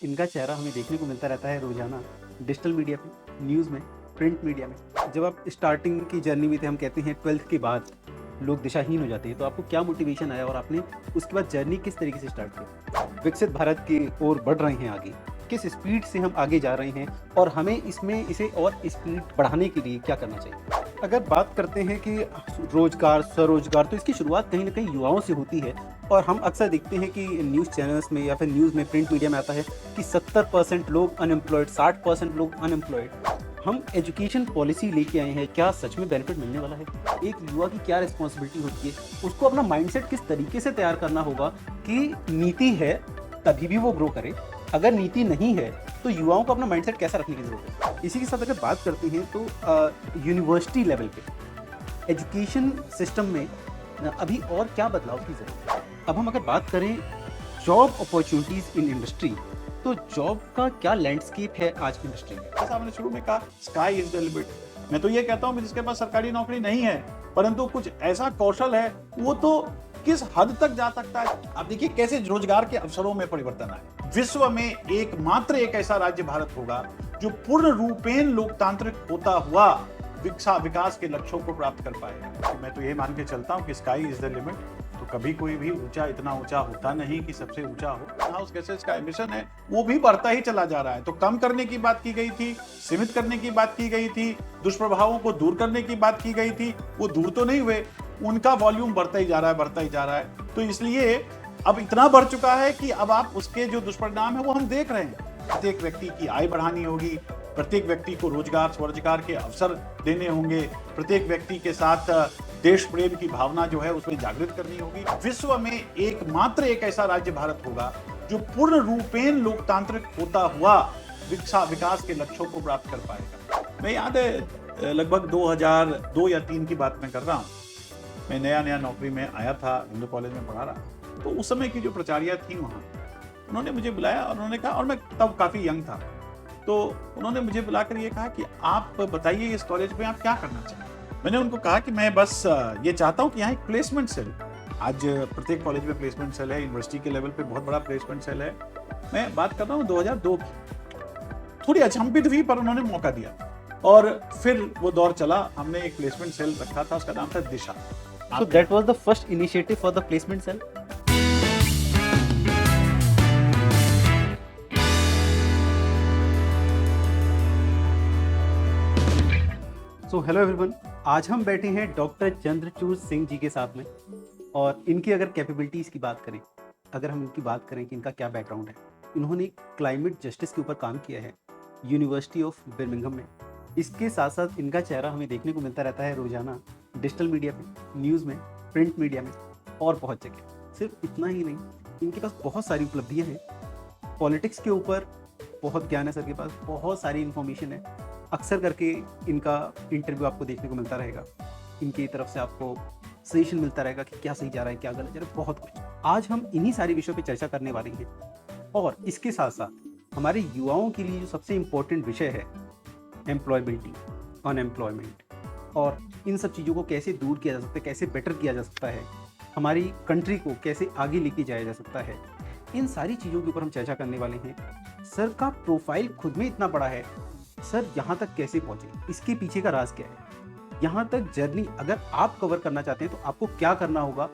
इनका चेहरा हमें देखने को मिलता रहता है रोज़ाना डिजिटल मीडिया पे, न्यूज़ में, प्रिंट मीडिया में। जब आप स्टार्टिंग की जर्नी में थे, हम कहते हैं 12th के बाद लोग दिशाहीन हो जाते हैं, तो आपको क्या मोटिवेशन आया और आपने उसके बाद जर्नी किस तरीके से स्टार्ट किया? विकसित भारत की ओर बढ़ रहे हैं आगे, किस स्पीड से हम आगे जा रहे हैं और हमें इसमें इसे और स्पीड बढ़ाने के लिए क्या करना चाहिए? अगर बात करते हैं कि रोज़गार, स्वरोज़गार, तो इसकी शुरुआत कहीं न कहीं युवाओं से होती है और हम अक्सर देखते हैं कि न्यूज़ चैनल्स में या फिर न्यूज़ में, प्रिंट मीडिया में आता है कि 70% लोग अनएम्प्लॉयड, 60% लोग अनएम्प्लॉयड। हम एजुकेशन पॉलिसी लेके आए हैं, क्या सच में बेनिफिट मिलने वाला है? एक युवा की क्या रिस्पॉन्सिबिलिटी होती है? उसको अपना माइंडसेट किस तरीके से तैयार करना होगा कि नीति है, तभी भी वो ग्रो करे। अगर नीति नहीं है, तो युवाओं को अपना माइंडसेट कैसा रखने की ज़रूरत है? इसी के साथ अगर बात करते हैं तो यूनिवर्सिटी लेवल पे एजुकेशन सिस्टम में अभी और क्या बदलाव की ज़रूरत है? अब हम अगर बात करें जॉब अपॉर्चुनिटीज़ इन इंडस्ट्री, तो जॉब का क्या लैंडस्केप है आज इंडस्ट्री में? जैसा आपने शुरू में कहा, स्काई इज द लिमिट। मैं तो ये कहता हूँ जिसके पास सरकारी नौकरी नहीं है परंतु कुछ ऐसा कौशल है, वो तो किस हद तक जा सकता है। आप देखिए कैसे रोजगार के अवसरों में परिवर्तन आए। विश्व में एकमात्र एक ऐसा राज्य भारत होगा जो पूर्ण रूपेण लोकतांत्रिक होता हुआ विकास के लक्ष्यों को प्राप्त कर पाएगा। मैं तो ये मान के चलता हूँ कि स्काई इज द लिमिट। तो कभी कोई भी ऊंचा इतना ऊंचा होता नहीं कि सबसे ऊंचा हो। ग्रीन हाउस गैसेस का एमिशन है वो भी बढ़ता ही चला जा रहा है। तो कम करने की बात की गई थी, सीमित करने की बात की गई थी, दुष्प्रभावों को दूर करने की बात की गई थी, वो दूर तो नहीं हुए, उनका वॉल्यूम बढ़ता ही जा रहा है, बढ़ता ही जा रहा है। तो इसलिए अब इतना बढ़ चुका है कि अब आप उसके जो दुष्परिणाम है वो हम देख रहे हैं। प्रत्येक व्यक्ति की आय बढ़ानी होगी, प्रत्येक व्यक्ति को रोजगार स्वरोजगार के अवसर देने होंगे, प्रत्येक व्यक्ति के साथ देश प्रेम की भावना जो है उसमें जागृत करनी होगी। विश्व में एकमात्र एक ऐसा राज्य भारत होगा जो पूर्ण रूपेण लोकतांत्रिक होता हुआ विकास के लक्ष्यों को प्राप्त कर पाएगा। मैं याद है लगभग 2002 या 3 की बात मैं कर रहा हूँ। मैं नया नौकरी में आया था, हिंदू कॉलेज में पढ़ा रहा। तो उस समय की जो प्राचार्या थी वहाँ, उन्होंने मुझे बुलाया और उन्होंने कहा, और मैं तब काफी यंग था, तो उन्होंने मुझे बुलाकर ये कहा कि आप बताइए इस कॉलेज में आप क्या करना चाहते हैं। मैंने उनको कहा कि मैं बस ये चाहता हूँ कि यहाँ एक प्लेसमेंट सेल, आज प्रत्येक कॉलेज में प्लेसमेंट सेल है, यूनिवर्सिटी के लेवल पे बहुत बड़ा प्लेसमेंट सेल है। मैं बात कर रहा हूँ 2002 की। थोड़ी अचंभित हुई पर उन्होंने मौका दिया और फिर वो दौर चला। हमने एक प्लेसमेंट सेल रखा था, उसका नाम था दिशा। So that was the first initiative for the placement cell. So hello everyone, आज हम बैठे हैं डॉक्टर चंद्रचूड़ सिंह जी के साथ में और इनकी अगर कैपेबिलिटीज़ की बात करें, अगर हम इनकी बात करें कि इनका क्या बैकग्राउंड है, इन्होंने क्लाइमेट जस्टिस के ऊपर काम किया है यूनिवर्सिटी ऑफ बर्मिंघम में। इसके साथ साथ इनका चेहरा हमें देखने को मिलता रहता है रोज़ाना डिजिटल मीडिया पे, न्यूज़ में, प्रिंट मीडिया में और बहुत जगह। सिर्फ इतना ही नहीं, इनके पास बहुत सारी उपलब्धियाँ हैं। पॉलिटिक्स के ऊपर बहुत ज्ञान है सर के पास, बहुत सारी इन्फॉर्मेशन है। अक्सर करके इनका इंटरव्यू आपको देखने को मिलता रहेगा, इनकी तरफ से आपको सजेशन मिलता रहेगा कि क्या सही जा रहा है, क्या गलत जा रहा है, बहुत कुछ। आज हम इन्हीं सारी विषयों पे चर्चा करने वाले हैं और इसके साथ साथ हमारे युवाओं के लिए जो सबसे इम्पोर्टेंट विषय है, एम्प्लॉयबिलिटी, अनएम्प्लॉयमेंट, और इन सब चीज़ों को कैसे दूर किया जा सकता है, कैसे बेटर किया जा सकता है, हमारी कंट्री को कैसे आगे लेके जाया जा सकता है, इन सारी चीज़ों के ऊपर हम चर्चा करने वाले हैं। सर का प्रोफाइल खुद में इतना बड़ा है, सर यहाँ तक कैसे पहुँचे, इसके पीछे का राज क्या है, यहाँ तक जर्नी अगर आप कवर करना चाहते हैं तो आपको क्या करना होगा,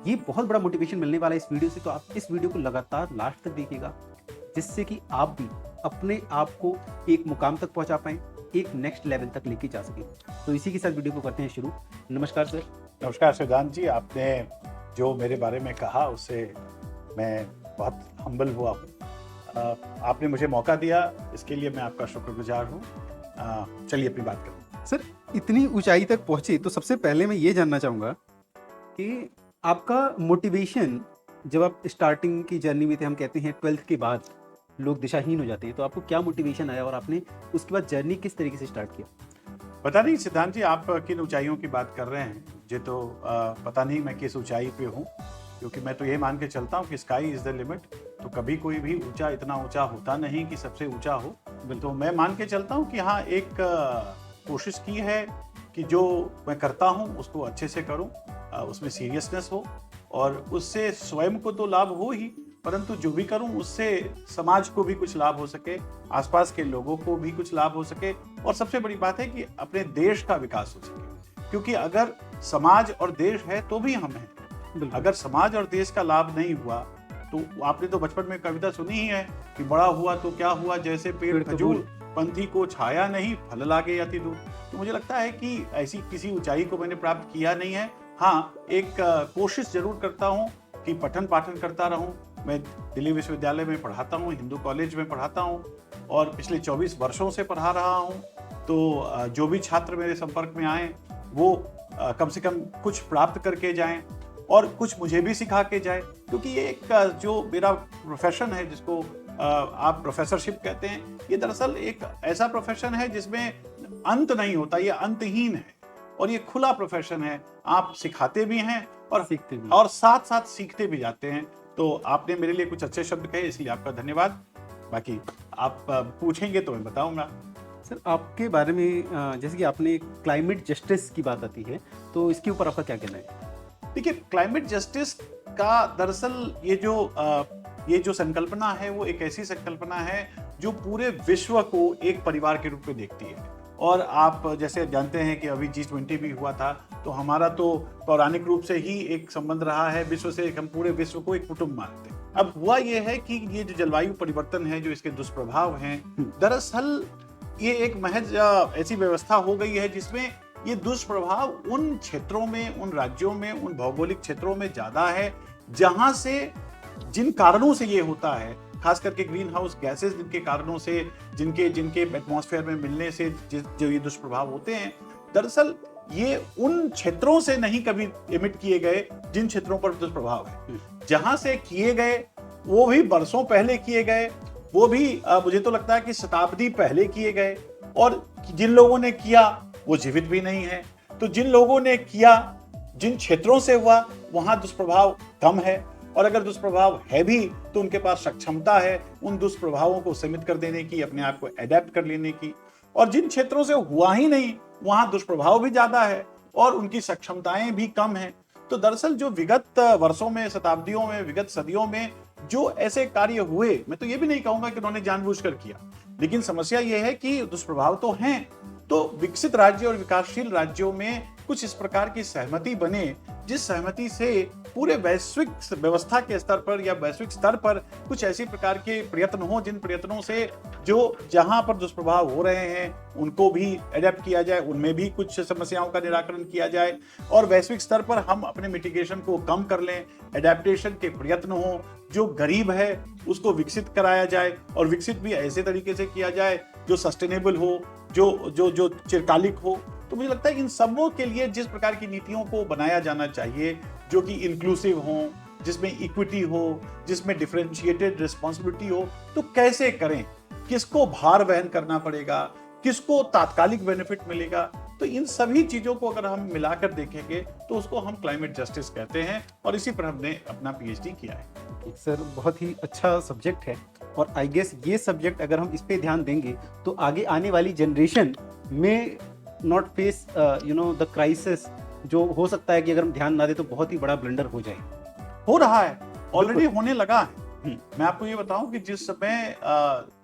ये बहुत बड़ा मोटिवेशन मिलने वाला है इस वीडियो से। तो आप इस वीडियो को लगातार लास्ट तक देखिएगा, जिससे कि आप भी अपने आप को एक मुकाम तक पहुँचा पाएँ, एक नेक्स्ट लेवल तक लेके जा सकें। तो इसी के साथ वीडियो को करते हैं शुरू। नमस्कार सर। नमस्कार सिद्धांत जी, आपने जो मेरे बारे में कहा उससे मैं बहुत हम्बल हुआ हूँ। आपने मुझे मौका दिया, इसके लिए मैं आपका शुक्रगुजार हूँ। चलिए अपनी बात करें। सर, इतनी ऊंचाई तक पहुंचे तो सबसे पहले मैं ये जानना चाहूँगा कि आपका मोटिवेशन, जब आप स्टार्टिंग की जर्नी में थे, हम कहते हैं 12th के बाद लोग दिशाहीन हो जाते हैं, तो आपको क्या मोटिवेशन आया और आपने उसके बाद जर्नी किस तरीके से स्टार्ट किया? पता नहीं सिद्धांत जी आप किन ऊंचाइयों की बात कर रहे हैं, मुझे तो पता नहीं मैं किस ऊंचाई पे हूँ, क्योंकि मैं तो ये मान के चलता हूँ कि स्काई इज द लिमिट। तो कभी कोई भी ऊंचा इतना ऊंचा होता नहीं कि सबसे ऊंचा हो। तो मैं मान के चलता हूँ कि हाँ, एक कोशिश की है कि जो मैं करता हूँ उसको अच्छे से करूँ, उसमें सीरियसनेस हो और उससे स्वयं को तो लाभ हो ही, परंतु जो भी करूं उससे समाज को भी कुछ लाभ हो सके, आसपास के लोगों को भी कुछ लाभ हो सके, और सबसे बड़ी बात है कि अपने देश का विकास हो सके। क्योंकि अगर समाज और देश है तो भी हम हैं। बिल्कुल। अगर समाज और देश का लाभ नहीं हुआ तो आपने तो बचपन में कविता सुनी ही है कि बड़ा हुआ तो क्या हुआ, जैसे पेड़ तो खजूर, फूल। पंथी को छाया नहीं, फल लागे अति दूर। तो मुझे लगता है कि ऐसी किसी ऊंचाई को मैंने प्राप्त किया नहीं है। हाँ, एक कोशिश जरूर करता हूँ कि पठन पाठन करता रहूं। मैं दिल्ली विश्वविद्यालय में पढ़ाता हूँ, हिंदू कॉलेज में पढ़ाता हूँ और पिछले 24 वर्षों से पढ़ा रहा हूँ। तो जो भी छात्र मेरे संपर्क में आए वो कम से कम कुछ प्राप्त करके जाएं और कुछ मुझे भी सिखा के जाए। क्योंकि ये एक जो मेरा प्रोफेशन है, जिसको आप प्रोफेसरशिप कहते हैं, ये दरअसल एक ऐसा प्रोफेशन है जिसमें अंत नहीं होता, ये अंतहीन है और ये खुला प्रोफेशन है। आप सिखाते भी हैं और सीखते भी। और साथ साथ सीखते भी जाते हैं। तो आपने मेरे लिए कुछ अच्छे शब्द कहे, इसलिए आपका धन्यवाद। बाकी आप पूछेंगे तो मैं बताऊंगा। सर, आपके बारे में जैसे कि आपने क्लाइमेट जस्टिस की बात आती है, तो इसके ऊपर आपका क्या कहना है? देखिए, क्लाइमेट जस्टिस का दरअसल ये जो संकल्पना है वो एक ऐसी संकल्पना है जो पूरे विश्व को एक परिवार के रूप में देखती है। और आप जैसे जानते हैं कि अभी G20 भी हुआ था, तो हमारा तो पौराणिक रूप से ही एक संबंध रहा है विश्व से, हम पूरे विश्व को एक कुटुंब मानते हैं। अब हुआ ये है कि ये जो जलवायु परिवर्तन है, जो इसके दुष्प्रभाव हैं, दरअसल ये एक महज ऐसी व्यवस्था हो गई है जिसमें ये दुष्प्रभाव उन क्षेत्रों में, उन राज्यों में, उन भौगोलिक क्षेत्रों में ज्यादा है जहां से, जिन कारणों से ये होता है, खास करके ग्रीन हाउस गैसेस जिनके कारणों से, जिनके एटमॉस्फेयर में मिलने से जो ये दुष्प्रभाव होते हैं, दरअसल ये उन क्षेत्रों से नहीं कभी इमिट किए गए जिन क्षेत्रों पर दुष्प्रभाव है। जहां से किए गए वो भी बरसों पहले किए गए, वो भी मुझे तो लगता है कि शताब्दी पहले किए गए, और जिन लोगों ने किया वो जीवित भी नहीं है। तो जिन लोगों ने किया, जिन क्षेत्रों से हुआ, वहां दुष्प्रभाव कम है, और अगर दुष्प्रभाव है भी तो उनके पास सक्षमता है उन दुष्प्रभावों को सीमित कर देने की, अपने आप को एडेप्ट कर लेने की। और जिन क्षेत्रों से हुआ ही नहीं, वहां दुष्प्रभाव भी ज्यादा है और उनकी सक्षमताएं भी कम हैं। तो दरअसल जो विगत वर्षों में, शताब्दियों में, विगत सदियों में जो ऐसे कार्य हुए, मैं तो ये भी नहीं कहूंगा कि उन्होंने जानबूझकर किया, लेकिन समस्या यह है कि दुष्प्रभाव तो हैं। तो विकसित राज्य और विकासशील राज्यों में कुछ इस प्रकार की सहमति बने, जिस सहमति से पूरे वैश्विक व्यवस्था के स्तर पर या वैश्विक स्तर पर कुछ ऐसी प्रकार के प्रयत्न हो, जिन प्रयत्नों से जो जहां पर दुष्प्रभाव हो रहे हैं उनको भी एडेप्ट किया जाए, उनमें भी कुछ समस्याओं का निराकरण किया जाए, और वैश्विक स्तर पर हम अपने मिटिगेशन को कम कर लें, एडेप्टेशन के प्रयत्न हो, जो गरीब है उसको विकसित कराया जाए, और विकसित भी ऐसे तरीके से किया जाए जो सस्टेनेबल हो, जो चिरकालिक हो। तो मुझे लगता है इन सबों के लिए जिस प्रकार की नीतियों को बनाया जाना चाहिए, जो कि इंक्लूसिव हो, जिसमें इक्विटी हो, जिसमें डिफरेंशिएटेड रिस्पॉन्सिबिलिटी हो, तो कैसे करें, किसको भार वहन करना पड़ेगा, किसको तात्कालिक बेनिफिट मिलेगा, तो इन सभी चीजों को अगर हम मिलाकर देखेंगे तो उसको हम क्लाइमेट जस्टिस कहते हैं, और इसी पर हमने अपना पीएचडी किया है। सर, बहुत ही अच्छा सब्जेक्ट है, और आई गेस ये सब्जेक्ट अगर हम इस पे ध्यान देंगे तो आगे आने वाली जनरेशन में नॉट फेस द क्राइसिस, जो हो सकता है कि अगर हम ध्यान ना दें तो बहुत ही बड़ा ब्लंडर हो जाए। हो रहा है, ऑलरेडी होने लगा है। मैं आपको ये बताऊं कि जिस समय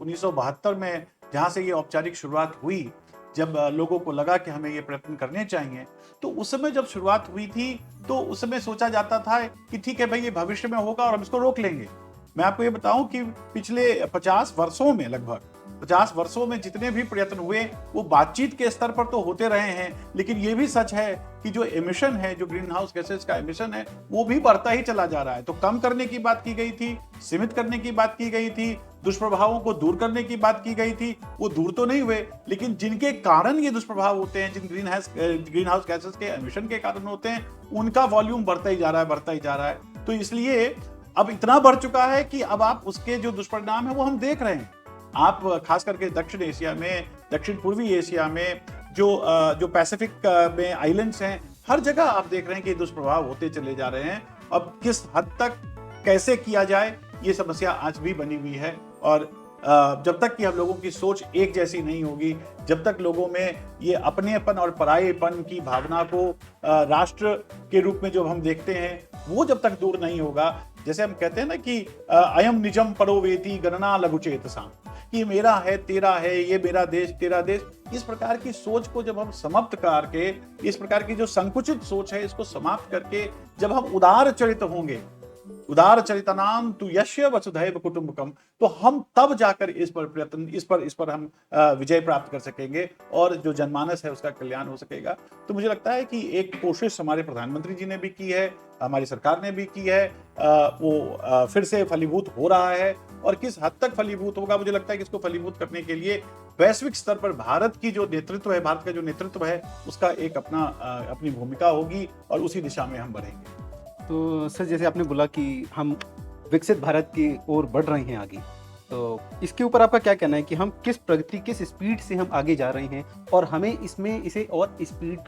1972 में जहां से ये औपचारिक शुरुआत हुई, जब लोगों को लगा कि हमें ये प्रयत्न करने चाहिए, तो उस समय जब शुरुआत हुई थी तो उस समय सोचा जाता था कि ठीक है भाई, ये भविष्य में होगा और हम इसको रोक लेंगे। मैं आपको ये बताऊं कि पिछले 50 वर्षों में, लगभग 50 वर्षों में जितने भी प्रयत्न हुए वो बातचीत के स्तर पर तो होते रहे हैं, लेकिन ये भी सच है कि जो एमिशन है, जो ग्रीन हाउस गैसेस का एमिशन है, वो भी बढ़ता ही चला जा रहा है। तो कम करने की बात की गई थी, सीमित करने की बात की गई थी, दुष्प्रभावों को दूर करने की बात की गई थी, वो दूर तो नहीं हुए, लेकिन जिनके कारण ये दुष्प्रभाव होते हैं, जिन ग्रीन हाउस गैसेस के एमिशन के कारण होते हैं, उनका वॉल्यूम बढ़ता ही जा रहा है, बढ़ता ही जा रहा है। तो इसलिए अब इतना बढ़ चुका है कि अब आप उसके जो दुष्परिणाम है वो हम देख रहे हैं। आप खास करके दक्षिण एशिया में, दक्षिण पूर्वी एशिया में, जो पैसिफिक में आइलैंड्स हैं, हर जगह आप देख रहे हैं कि दुष्प्रभाव होते चले जा रहे हैं। अब किस हद तक कैसे किया जाए, ये समस्या आज भी बनी हुई है, और जब तक कि हम लोगों की सोच एक जैसी नहीं होगी, जब तक लोगों में ये अपनेपन और परायेपन की भावना को राष्ट्र के रूप में जो हम देखते हैं, वो जब तक दूर नहीं होगा, जैसे हम कहते हैं ना कि अयम निजम परोवेति गणना लघुचेतसा, कि मेरा है तेरा है, ये मेरा देश तेरा देश, इस प्रकार की सोच को जब हम समाप्त करके, इस प्रकार की जो संकुचित सोच है इसको समाप्त करके जब हम उदार चरित होंगे, उदार चरितनाम तु यस्य वसुधैव कुटुंबकम, तो हम तब जाकर इस पर प्रयत्न, इस पर हम विजय प्राप्त कर सकेंगे और जो जनमानस है उसका कल्याण हो सकेगा। तो मुझे लगता है कि एक कोशिश हमारे प्रधानमंत्री जी ने भी की है, हमारी सरकार ने भी की है, वो फिर से फलीभूत हो रहा है। और किस हद तक फलीभूत होगा, मुझे लगता है कि इसको फलीभूत करने के लिए वैश्विक स्तर पर भारत की जो नेतृत्व है, भारत का जो नेतृत्व है, उसका एक अपनी भूमिका होगी और उसी दिशा में हम बढ़ेंगे। तो सर, जैसे आपने बोला कि हम विकसित भारत की ओर बढ़ रहे हैं आगे, तो इसके ऊपर आपका क्या कहना है कि हम किस प्रगति, किस स्पीड से हम आगे जा रहे हैं और हमें इसे और स्पीड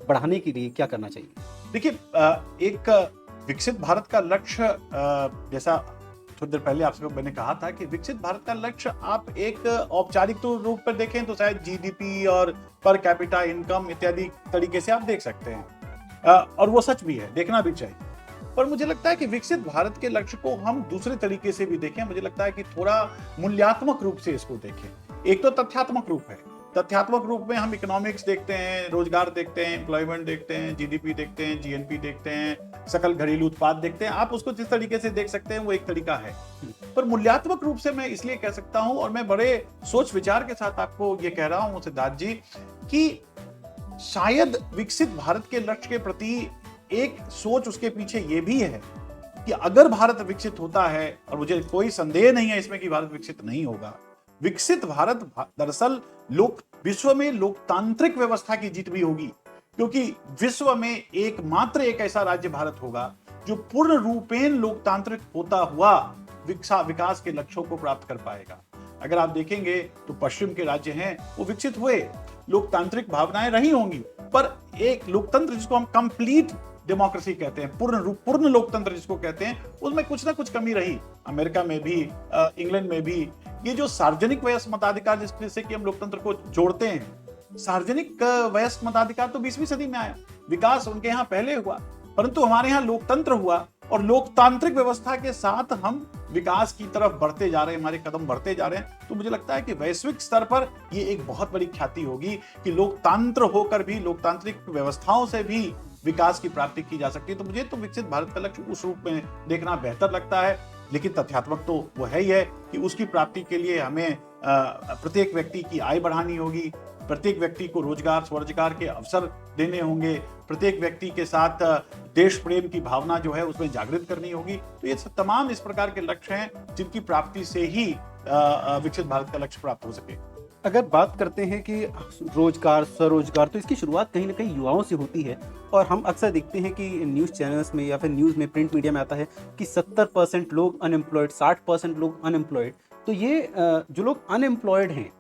बढ़ाने के लिए क्या करना चाहिए? देखिए, एक विकसित भारत का लक्ष्य, जैसा थोड़ी देर पहले आपसे मैंने कहा था कि विकसित भारत का लक्ष्य आप एक औपचारिक तो रूप पर देखें तो शायद जीडीपी और पर कैपिटा इनकम इत्यादि तरीके से आप देख सकते हैं, और वो सच भी है, देखना भी चाहिए। पर मुझे लगता है कि विकसित भारत के लक्ष्य को हम दूसरे तरीके से भी देखें। मुझे लगता है कि थोड़ा मूल्यात्मक रूप से इसको देखें। एक तो तथ्यात्मक रूप है, तथ्यात्मक रूप में हम इकोनॉमिक्स देखते हैं, रोजगार देखते हैं, एम्प्लॉयमेंट देखते हैं, जीडीपी देखते हैं, जीएनपी देखते हैं, सकल घरेलू उत्पाद देखते हैं। आप उसको जिस तरीके से देख सकते हैं वो एक तरीका है। पर मूल्यात्मक रूप से मैं इसलिए कह सकता हूं, और मैं बड़े सोच विचार के साथ आपको ये कह रहा हूं सिद्धार्थ जी, कि शायद विकसित भारत के लक्ष्य के प्रति एक सोच उसके पीछे ये भी है कि अगर भारत विकसित होता है, और मुझे कोई संदेह नहीं है इसमें कि भारत विकसित नहीं होगा, विकसित भारत दरअसल विश्व में लोकतांत्रिक व्यवस्था की जीत भी होगी, क्योंकि विश्व में एकमात्र एक ऐसा राज्य भारत होगा जो पूर्ण रूपेण लोकतांत्रिक होता हुआ विकास के लक्ष्यों को प्राप्त कर पाएगा। अगर आप देखेंगे तो पश्चिम के राज्य हैं वो विकसित हुए, लोकतांत्रिक भावनाएं रही होंगी, पर एक लोकतंत्र जिसको हम कंप्लीट डेमोक्रेसी कहते हैं, पूर्ण लोकतंत्र जिसको कहते हैं, उसमें कुछ ना कुछ कमी रही। अमेरिका में भी, इंग्लैंड में भी, ये जो सार्वजनिक वयस्क मताधिकार जिससे कि हम लोकतंत्र को जोड़ते हैं, सार्वजनिक वयस्क मताधिकार तो 20वीं सदी में आया, विकास उनके यहाँ पहले हुआ, परंतु हमारे यहाँ लोकतंत्र हुआ और लोकतांत्रिक व्यवस्था के साथ हम विकास की तरफ बढ़ते जा रहे हैं, हमारे कदम बढ़ते जा रहे हैं। तो मुझे लगता है कि वैश्विक स्तर पर ये एक बहुत बड़ी ख्याति होगी कि लोकतंत्र होकर भी, लोकतांत्रिक व्यवस्थाओं से भी विकास की प्राप्ति की जा सकती है। तो मुझे तो विकसित भारत का लक्ष्य उस रूप में देखना बेहतर लगता है, लेकिन तथ्यात्मक तो वो है ही है कि उसकी प्राप्ति के लिए हमें प्रत्येक व्यक्ति की आय बढ़ानी होगी, प्रत्येक व्यक्ति को रोजगार, स्वरोजगार के अवसर देने होंगे, प्रत्येक व्यक्ति के साथ देश प्रेम की भावना जो है उसमें जागृत करनी होगी। तो ये तमाम इस प्रकार के लक्ष्य हैं जिनकी प्राप्ति से ही विकसित भारत का लक्ष्य प्राप्त हो सके। अगर बात करते हैं कि रोजगार, स्वरोजगार, तो इसकी शुरुआत कहीं ना कहीं युवाओं से होती है और हम अक्सर देखते हैं कि न्यूज़ चैनल्स में या फिर न्यूज़ में, प्रिंट मीडिया में आता है कि 70% लोग अनएम्प्लॉयड, 60% लोग अनएम्प्लॉयड। तो ये जो लोग अनएम्प्लॉयड हैं,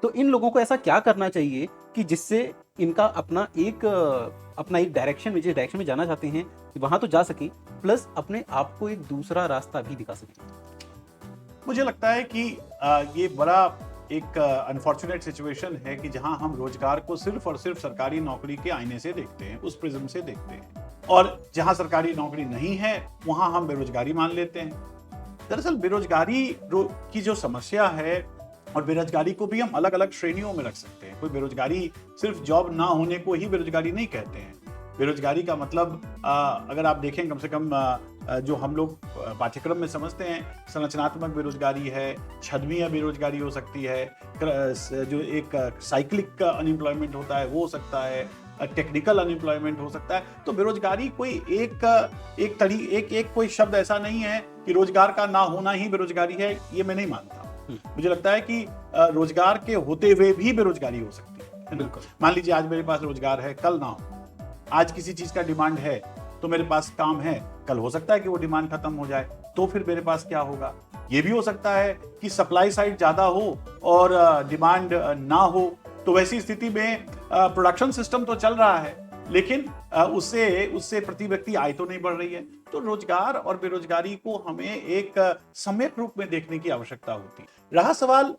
तो इन लोगों को ऐसा क्या करना चाहिए कि जिससे इनका अपना एक डायरेक्शन में, जिस डायरेक्शन में जाना चाहते हैं वहाँ तो जा सकें, प्लस अपने आप को एक दूसरा रास्ता भी दिखा सकें? मुझे लगता है कि ये बड़ा एक अनफॉर्चुनेट सिचुएशन है कि जहां हम रोजगार को सिर्फ और सिर्फ सरकारी नौकरी के आईने से देखते हैं, उस प्रिज्म से देखते हैं, और जहां सरकारी नौकरी नहीं है वहां हम बेरोजगारी मान लेते हैं। दरअसल बेरोजगारी की जो समस्या है, और बेरोजगारी को भी हम अलग अलग श्रेणियों में रख सकते हैं। कोई बेरोजगारी सिर्फ जॉब ना होने को ही बेरोजगारी नहीं कहते हैं। बेरोजगारी का मतलब अगर आप देखें, कम से कम जो हम लोग पाठ्यक्रम में समझते हैं, संरचनात्मक बेरोजगारी है, छद्मीय बेरोजगारी हो सकती है, जो एक साइक्लिक अनएम्प्लॉयमेंट होता है वो हो सकता है, टेक्निकल अनएम्प्लॉयमेंट हो सकता है। तो बेरोजगारी कोई एक कोई शब्द ऐसा नहीं है कि रोजगार का ना होना ही बेरोजगारी है, ये मैं नहीं मानता। मुझे लगता है कि रोजगार के होते हुए भी बेरोजगारी हो सकती है। बिल्कुल। मान लीजिए आज मेरे पास रोजगार है, कल ना हो। आज किसी चीज का डिमांड है तो मेरे पास काम है, कल हो सकता है कि वो डिमांड खत्म हो जाए, तो फिर मेरे पास क्या होगा? ये भी हो सकता है कि सप्लाई साइड ज्यादा हो और डिमांड ना हो, तो वैसी स्थिति में प्रोडक्शन सिस्टम तो चल रहा है, लेकिन उससे प्रति व्यक्ति आय तो नहीं बढ़ रही है। तो रोजगार और बेरोजगारी को हमें एक सम्यक रूप में देखने की आवश्यकता होती है। रहा सवाल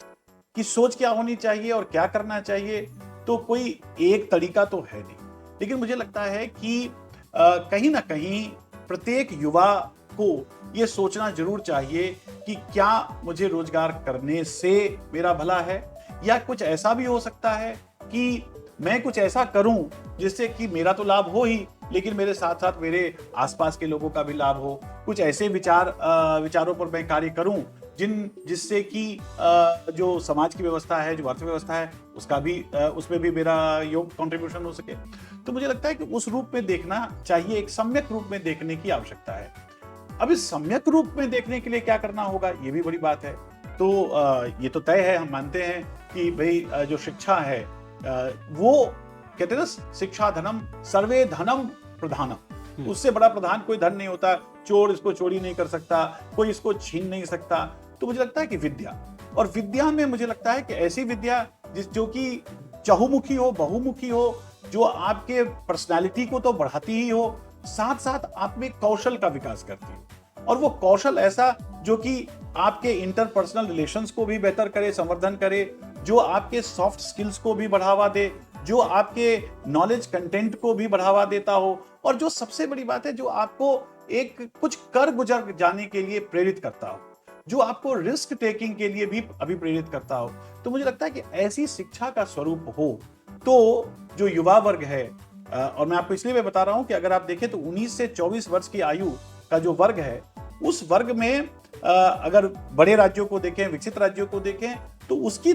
कि सोच क्या होनी चाहिए और क्या करना चाहिए, तो कोई एक तरीका तो है नहीं, लेकिन मुझे लगता है कि कहीं ना कहीं प्रत्येक युवा आपको ये सोचना जरूर चाहिए कि क्या मुझे रोजगार करने से मेरा भला है, या कुछ ऐसा भी हो सकता है कि मैं कुछ ऐसा करूं जिससे कि मेरा तो लाभ हो ही, लेकिन मेरे साथ साथ मेरे आसपास के लोगों का भी लाभ हो। कुछ ऐसे विचारों पर मैं कार्य करूं जिससे कि जो समाज की व्यवस्था है, जो अर्थव्यवस्था है, उसमें भी मेरा कंट्रीब्यूशन हो सके। तो मुझे लगता है कि उस रूप में देखना चाहिए, एक सम्यक रूप में देखने की आवश्यकता है। अब इस सम्यक रूप में देखने के लिए क्या करना होगा, ये भी बड़ी बात है। तो ये तो तय है, हम मानते हैं कि भाई जो शिक्षा है वो कहते हैं ना, शिक्षा धनम सर्वे धनम प्रधानम, उससे बड़ा प्रधान कोई धन नहीं होता। चोर इसको चोरी नहीं कर सकता, कोई इसको छीन नहीं सकता। तो मुझे लगता है कि विद्या, और विद्या में मुझे लगता है कि ऐसी विद्या जो कि चहुमुखी हो, बहुमुखी हो, जो आपके पर्सनालिटी को तो बढ़ाती ही हो, साथ साथ आप में कौशल का विकास करती हो। और वो कौशल ऐसा जो कि आपके इंटरपर्सनल रिलेशंस को भी बेहतर करे, संवर्धन करे, जो आपके सॉफ्ट स्किल्स को भी बढ़ावा दे, जो आपके नॉलेज कंटेंट को भी बढ़ावा देता हो, और जो सबसे बड़ी बात है, जो आपको एक कुछ कर गुजर जाने के लिए प्रेरित करता हो, जो आपको रिस्क टेकिंग के लिए भी अभिप्रेरित करता हो। तो मुझे लगता है कि ऐसी शिक्षा का स्वरूप हो तो जो युवा वर्ग है, और मैं आपको इसलिए मैं बता रहा हूं कि अगर आप देखें तो 19 से 24 वर्ष की आयु का जो वर्ग है, उस वर्ग में अगर बड़े राज्यों को देखें, विकसित राज्यों को देखें, तो उसकी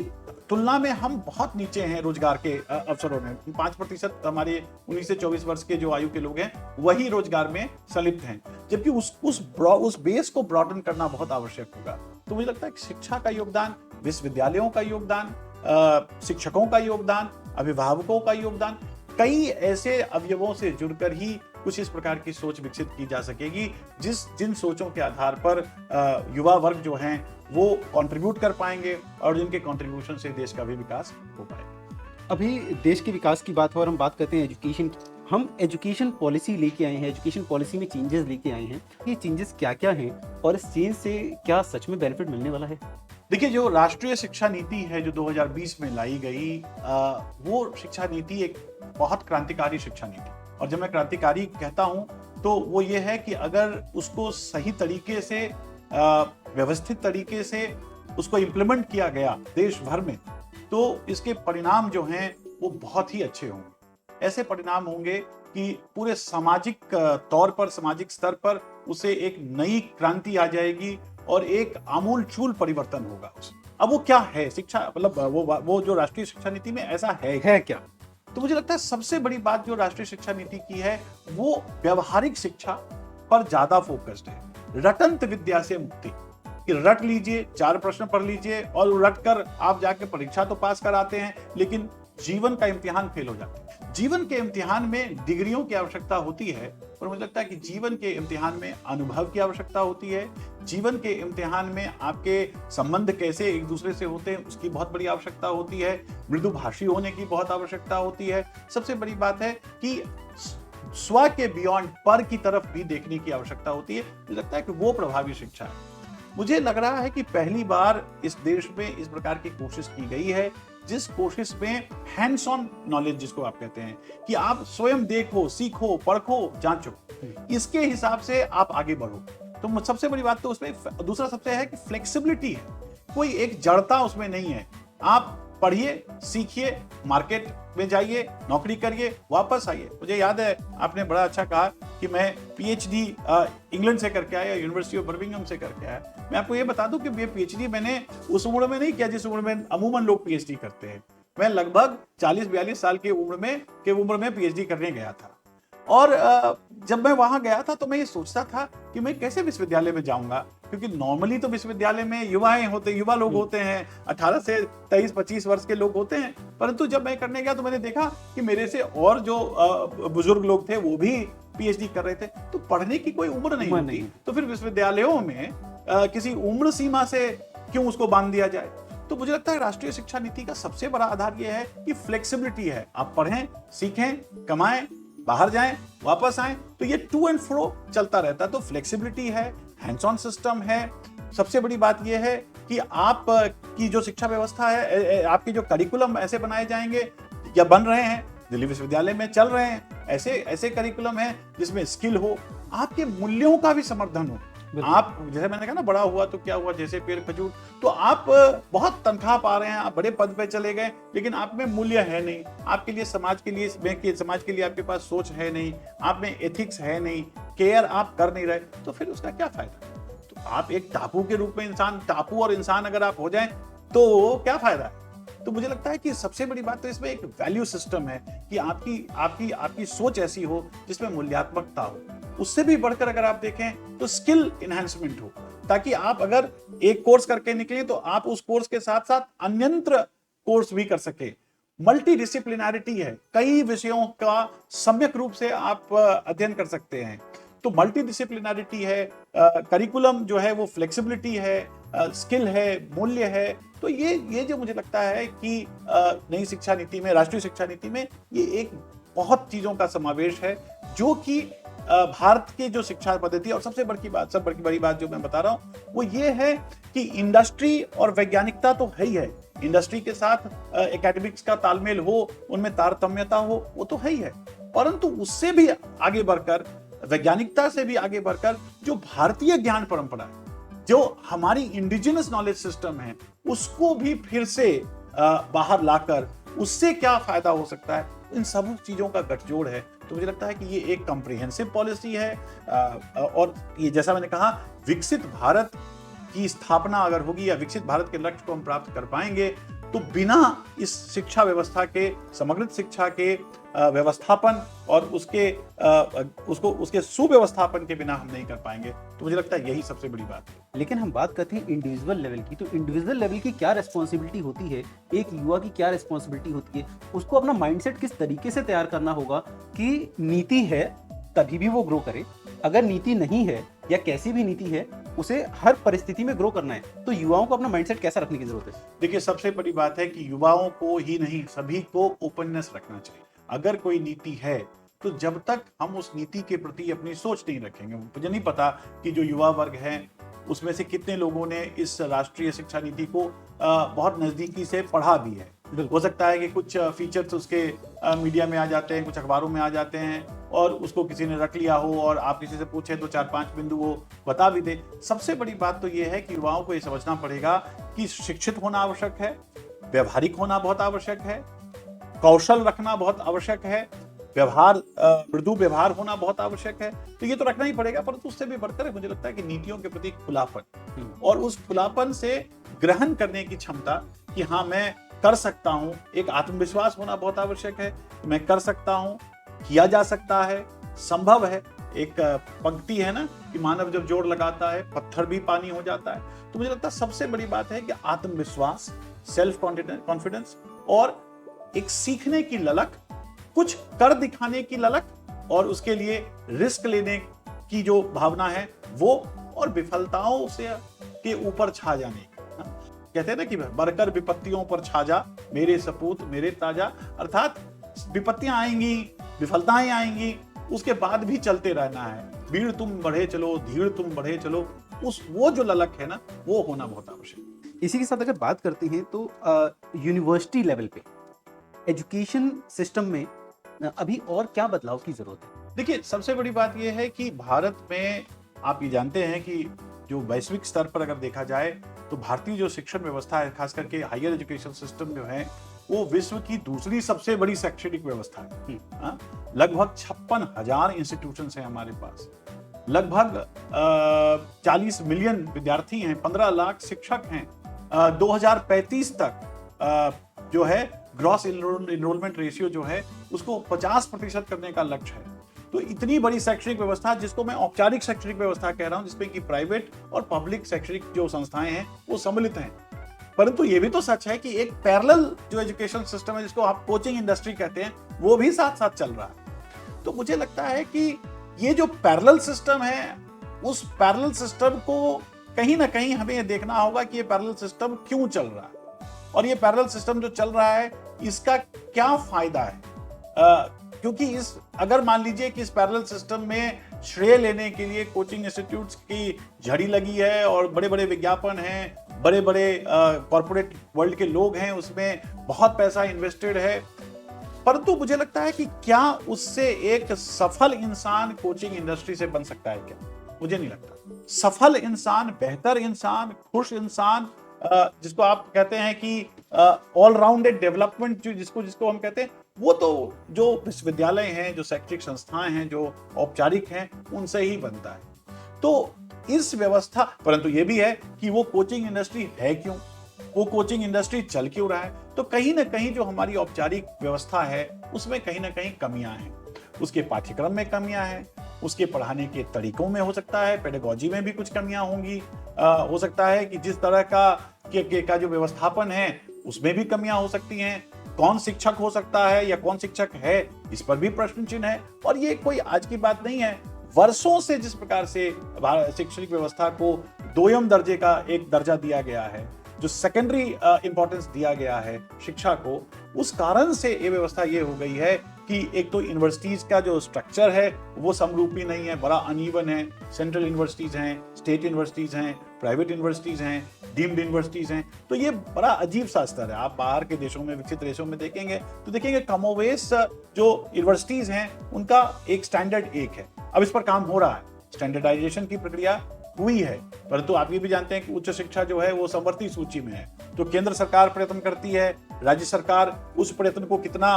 तुलना में हम बहुत नीचे हैं रोजगार के अवसरों में। 5% हमारे 19 से 24 वर्ष के जो आयु के लोग हैं वही रोजगार में संलिप्त हैं, जबकि उस बेस को ब्रॉडन करना बहुत आवश्यक होगा। तो मुझे लगता है कि शिक्षा का योगदान, विश्वविद्यालयों का योगदान, शिक्षकों का योगदान, अभिभावकों का योगदान, कई ऐसे अवयवों से जुड़कर ही कुछ इस प्रकार की सोच विकसित की जा सकेगी, जिन सोचों के आधार पर युवा वर्ग जो हैं वो कंट्रीब्यूट कर पाएंगे, और जिनके कंट्रीब्यूशन से देश का भी विकास हो पाएगा। अभी देश के विकास की बात हो और हम बात करते हैं एजुकेशन की। हम एजुकेशन पॉलिसी लेके आए हैं, एजुकेशन पॉलिसी में चेंजेस लेके आए हैं। ये चेंजेस क्या क्या हैं और इस चेंज से क्या सच में बेनिफिट मिलने वाला है? देखिए, जो राष्ट्रीय शिक्षा नीति है जो 2020 में लाई गई, वो शिक्षा नीति एक बहुत क्रांतिकारी शिक्षा नीति, और जब मैं क्रांतिकारी कहता हूं तो वो ये है कि अगर उसको सही तरीके से, व्यवस्थित तरीके से उसको इम्प्लीमेंट किया गया देश भर में, तो इसके परिणाम जो हैं वो बहुत ही अच्छे होंगे। ऐसे परिणाम होंगे कि पूरे सामाजिक तौर पर, सामाजिक स्तर पर उसे एक नई क्रांति आ जाएगी और एक आमूल-चूल परिवर्तन होगा उसमें। अब वो क्या है शिक्षा, मतलब वो जो राष्ट्रीय शिक्षा नीति में ऐसा है क्या? तो मुझे लगता है सबसे बड़ी बात जो राष्ट्रीय शिक्षा नीति की है वो व्यावहारिक शिक्षा पर ज्यादा फोकस्ड है। रटंत विद्या से मुक्ति, कि रट लीजिए, 4 प्रश्न पढ़ लीजिए और रट कर आप जाके परीक्षा तो पास कर आते हैं, लेकिन जीवन का इम्तिहान फेल हो जाता है। जीवन के इम्तिहान में डिग्रियों की आवश्यकता होती है, पर मुझे लगता है कि जीवन के इम्तिहान में अनुभव की आवश्यकता होती है। जीवन के इम्तिहान में आपके संबंध कैसे एक दूसरे से होते हैं उसकी बहुत बड़ी आवश्यकता होती है। मृदुभाषी होने की बहुत आवश्यकता होती है। सबसे बड़ी बात है कि स्व के बियॉन्ड, पर की तरफ भी देखने की आवश्यकता होती है। मुझे लगता है कि वो प्रभावी शिक्षा है। मुझे लग रहा है कि पहली बार इस देश में इस प्रकार की कोशिश की गई है, जिस कोशिश में हैंड्स ऑन नॉलेज, जिसको आप कहते हैं, कि आप स्वयं देखो, सीखो, परखो, जांचो, इसके हिसाब से आप आगे बढ़ो। तो सबसे बड़ी बात तो उसमें, दूसरा सबसे है कि फ्लेक्सिबिलिटी है, कोई एक जड़ता उसमें नहीं है। आप पढ़िए, सीखिए, मार्केट में जाइए, नौकरी करिए, वापस आइए। मुझे याद है आपने बड़ा अच्छा कहा कि मैं पीएचडी इंग्लैंड से करके आया, यूनिवर्सिटी ऑफ बर्मिंघम से करके आया। मैं आपको ये बता दूं कि ये पीएचडी मैंने उस उम्र में नहीं किया जिस उम्र में अमूमन लोग पीएचडी करते हैं। मैं लगभग 40-42 साल की उम्र में पीएचडी करने गया था। और जब मैं वहां गया था तो मैं ये सोचता था कि मैं कैसे विश्वविद्यालय में जाऊंगा, क्योंकि नॉर्मली तो विश्वविद्यालय में युवा लोग होते हैं, 18 से 23-25 वर्ष के लोग होते हैं। परंतु जब मैं करने गया तो मैंने देखा कि मेरे से और जो बुजुर्ग लोग थे वो भी पीएचडी कर रहे थे। तो पढ़ने की कोई उम्र नहीं होती, तो फिर विश्वविद्यालयों में किसी उम्र सीमा से क्यों उसको बांध दिया जाए। तो मुझे लगता है राष्ट्रीय शिक्षा नीति का सबसे बड़ा आधार यह है कि फ्लेक्सिबिलिटी है। आप पढ़ें, सीखें, कमाएं, बाहर जाएं, वापस आएं, तो ये टू एंड फ्रो चलता रहता है। तो फ्लेक्सिबिलिटी है, हैंड्स ऑन सिस्टम है। सबसे बड़ी बात यह है कि आप की जो शिक्षा व्यवस्था है, आपके जो करिकुलम ऐसे बनाए जाएंगे या बन रहे हैं, दिल्ली विश्वविद्यालय में चल रहे हैं, ऐसे करिकुलम है जिसमें स्किल हो, आपके मूल्यों का भी समर्थन हो। आप जैसे मैंने कहा ना, बड़ा हुआ तो क्या हुआ, जैसे पेड़ खजूर। तो आप बहुत तनख्वाह पा रहे हैं, आप बड़े पद पे चले गए, लेकिन आप में मूल्य है नहीं, आपके लिए समाज के लिए आपके पास सोच है नहीं, आप में एथिक्स है नहीं, केयर आप कर नहीं रहे, तो फिर उसका क्या फायदा। तो आप एक टापू के रूप में टापू और इंसान अगर आप हो जाएं तो क्या फायदा है। तो मुझे लगता है कि सबसे बड़ी बात तो इसमें एक वैल्यू सिस्टम है कि आपकी आपकी आपकी सोच ऐसी हो जिसमें मूल्यात्मकता हो। उससे भी बढ़कर अगर आप देखें तो स्किल इनहैंसमेंट हो, ताकि आप अगर एक कोर्स करके निकले तो आप उस कोर्स के साथ साथ अन्यंत्र कोर्स भी कर सके। मल्टी डिसिप्लिनैरिटी है, कई विषयों का सम्यक रूप से आप अध्ययन कर सकते हैं। तो मल्टी डिसिप्लिनैरिटी है, करिकुलम जो है वो फ्लेक्सिबिलिटी है, स्किल है, मूल्य है। तो ये जो मुझे लगता है कि नई शिक्षा नीति में, राष्ट्रीय शिक्षा नीति में, ये एक बहुत चीजों का समावेश है जो कि भारत की जो शिक्षा पद्धति है। और सबसे बड़ी बात जो मैं बता रहा हूं वो ये है कि इंडस्ट्री और वैज्ञानिकता तो है ही है, इंडस्ट्री के साथ एकेडमिक्स का तालमेल हो, उनमें तारतम्यता हो, वो तो है ही है, परंतु उससे भी आगे बढ़कर, वैज्ञानिकता से भी आगे बढ़कर जो भारतीय ज्ञान परंपरा है, जो हमारी इंडिजिनस नॉलेज सिस्टम है, उसको भी फिर से बाहर लाकर उससे क्या फायदा हो सकता है, इन सब चीजों का गठजोड़ है। तो मुझे लगता है कि ये एक कॉम्प्रिहेंसिव पॉलिसी है। और ये जैसा मैंने कहा, विकसित भारत की स्थापना अगर होगी या विकसित भारत के लक्ष्य को हम प्राप्त कर पाएंगे तो बिना इस शिक्षा व्यवस्था के, समग्र शिक्षा के व्यवस्थापन और उसके सुव्यवस्थापन के बिना हम नहीं कर पाएंगे। तो मुझे लगता है यही सबसे बड़ी बात है। लेकिन हम बात करते हैं इंडिविजुअल लेवल की, तो इंडिविजुअल लेवल की क्या रिस्पॉन्सिबिलिटी होती है, एक युवा की क्या रिस्पॉन्सिबिलिटी होती है, उसको अपना माइंडसेट किस तरीके से तैयार करना होगा कि नीति है तभी भी वो ग्रो करे, अगर नीति नहीं है या कैसी भी नीति है उसे हर परिस्थिति में ग्रो करना है, तो युवाओं को अपना माइंडसेट कैसा रखने की जरूरत है। देखिए, सबसे बड़ी बात है कि युवाओं को ही नहीं, सभी को ओपननेस रखना चाहिए। अगर कोई नीति है तो जब तक हम उस नीति के प्रति अपनी सोच नहीं रखेंगे, मुझे नहीं पता कि जो युवा वर्ग है उसमें से कितने लोगों ने इस राष्ट्रीय शिक्षा नीति को बहुत नजदीकी से पढ़ा भी है। हो सकता है कि कुछ फीचर्स उसके मीडिया में आ जाते हैं, कुछ अखबारों में आ जाते हैं और उसको किसी ने रख लिया हो और आप किसी से पूछे तो 4-5 बिंदु वो बता भी दे। सबसे बड़ी बात तो ये है कि युवाओं को ये समझना पड़ेगा कि शिक्षित होना आवश्यक है, व्यवहारिक होना बहुत आवश्यक है, कौशल रखना बहुत आवश्यक है, मृदु व्यवहार होना बहुत आवश्यक है। तो ये तो रखना ही पड़ेगा, परंतु उससे भी बढ़कर मुझे लगता है कि नीतियों के प्रति खुलापन और उस खुलापन से ग्रहण करने की क्षमता कि हाँ मैं कर सकता हूं, एक आत्मविश्वास होना बहुत आवश्यक है। मैं कर सकता हूं, किया जा सकता है, संभव है। एक पंक्ति है ना कि मानव जब जोर लगाता है पत्थर भी पानी हो जाता है। तो मुझे लगता है सबसे बड़ी बात है कि आत्मविश्वास, सेल्फ कॉन्फिडेंस और एक सीखने की ललक, कुछ कर दिखाने की ललक और उसके लिए रिस्क लेने की जो भावना है वो, और विफलताओं से के ऊपर छा जाने। कहते हैं ना कि बरकर विपत्तियों पर छा जा मेरे सपूत मेरे ताजा, अर्थात विपत्तियां आएंगी, विफलताएं आएंगी, उसके बाद भी चलते रहना है। भीड़ तुम बढ़े चलो, धीर तुम बढ़े चलो, वो जो ललक है ना, वो होना बहुत आवश्यक है। इसी के साथ अगर बात करते हैं तो यूनिवर्सिटी लेवल पे एजुकेशन सिस्टम में अभी और क्या बदलाव की जरूरत है। देखिए, सबसे बड़ी बात यह है कि भारत में आप ये जानते हैं कि जो वैश्विक स्तर पर अगर देखा जाए तो भारतीय जो शिक्षण व्यवस्था है, खास करके हायर एजुकेशन सिस्टम जो है, वो विश्व की दूसरी सबसे बड़ी शैक्षणिक व्यवस्था है। लगभग 56,000 इंस्टीट्यूशन है हमारे पास, लगभग 40 मिलियन विद्यार्थी हैं, 15 लाख शिक्षक हैं, 2035 तक जो है ग्रॉस इनरोलमेंट रेशियो जो है उसको 50% करने का लक्ष्य है। तो इतनी बड़ी शैक्षणिक व्यवस्था, जिसको मैं औपचारिक शैक्षणिक व्यवस्था कह रहा हूं, जिसमें कि प्राइवेट और पब्लिक शैक्षणिक जो संस्थाएं हैं वो सम्मिलित हैं, परंतु ये भी तो सच है कि एक पैरेलल जो एजुकेशन सिस्टम है, जिसको आप कोचिंग इंडस्ट्री कहते हैं, वो भी साथ साथ चल रहा है। तो मुझे लगता है कि ये जो पैरेलल सिस्टम है, उस पैरेलल सिस्टम को कहीं ना कहीं हमें ये देखना होगा कि ये पैरेलल सिस्टम क्यों चल रहा है और ये पैरेलल सिस्टम जो चल रहा है इसका क्या फायदा है। क्योंकि अगर मान लीजिए कि इस पैरेलल सिस्टम में श्रेय लेने के लिए कोचिंग इंस्टीट्यूट्स की झड़ी लगी है और बड़े बड़े विज्ञापन हैं, बड़े बड़े कॉर्पोरेट वर्ल्ड के लोग हैं, उसमें बहुत पैसा इन्वेस्टेड है, परंतु मुझे लगता है कि क्या उससे एक सफल इंसान कोचिंग इंडस्ट्री से बन सकता है क्या? मुझे नहीं लगता। सफल इंसान, बेहतर इंसान, खुश इंसान, जिसको आप कहते हैं कि ऑल राउंडेड डेवलपमेंट, जिसको जिसको हम कहते हैं, वो तो जो विश्वविद्यालय हैं, जो शैक्षिक संस्थाएं हैं, जो औपचारिक हैं, उनसे ही बनता है। तो इस व्यवस्था, परंतु ये भी है कि वो कोचिंग इंडस्ट्री है क्यों, वो कोचिंग इंडस्ट्री चल क्यों रहा है? तो कहीं ना कहीं जो हमारी औपचारिक व्यवस्था है उसमें कहीं ना कहीं कमियां हैं, उसके पाठ्यक्रम में कमियां हैं, उसके पढ़ाने के तरीकों में हो सकता है, पेडागोजी में भी कुछ कमियां होंगी, हो सकता है कि जिस तरह का जो व्यवस्थापन है उसमें भी कमियां हो सकती हैं। कौन शिक्षक हो सकता है या कौन शिक्षक है, इस पर भी प्रश्न चिन्ह है। और ये कोई आज की बात नहीं है, वर्षों से जिस प्रकार से शैक्षणिक व्यवस्था को दोयम दर्जे का एक दर्जा दिया गया है, जो सेकेंडरी इंपॉर्टेंस दिया गया है शिक्षा को, उस कारण से ये व्यवस्था ये हो गई है कि एक तो यूनिवर्सिटीज का जो स्ट्रक्चर है वो समरूपी नहीं है, बड़ा अनइवन है। सेंट्रल यूनिवर्सिटीज हैं, स्टेट यूनिवर्सिटीज हैं, प्राइवेट यूनिवर्सिटीज हैं, डीम्ड यूनिवर्सिटीज हैं, तो ये बड़ा अजीब सा स्तर है। आप बाहर के देशों में, विकसित देशों में देखेंगे तो देखेंगे कमोवेश जो यूनिवर्सिटीज हैं उनका एक स्टैंडर्ड एक है। अब इस पर काम हो रहा है, स्टैंडर्डाइजेशन की प्रक्रिया हुई है, परंतु आप ये भी जानते हैं कि उच्च शिक्षा जो है वो समवर्ती सूची में है। तो केंद्र सरकार प्रयत्न करती है, राज्य सरकार उस प्रयत्न को कितना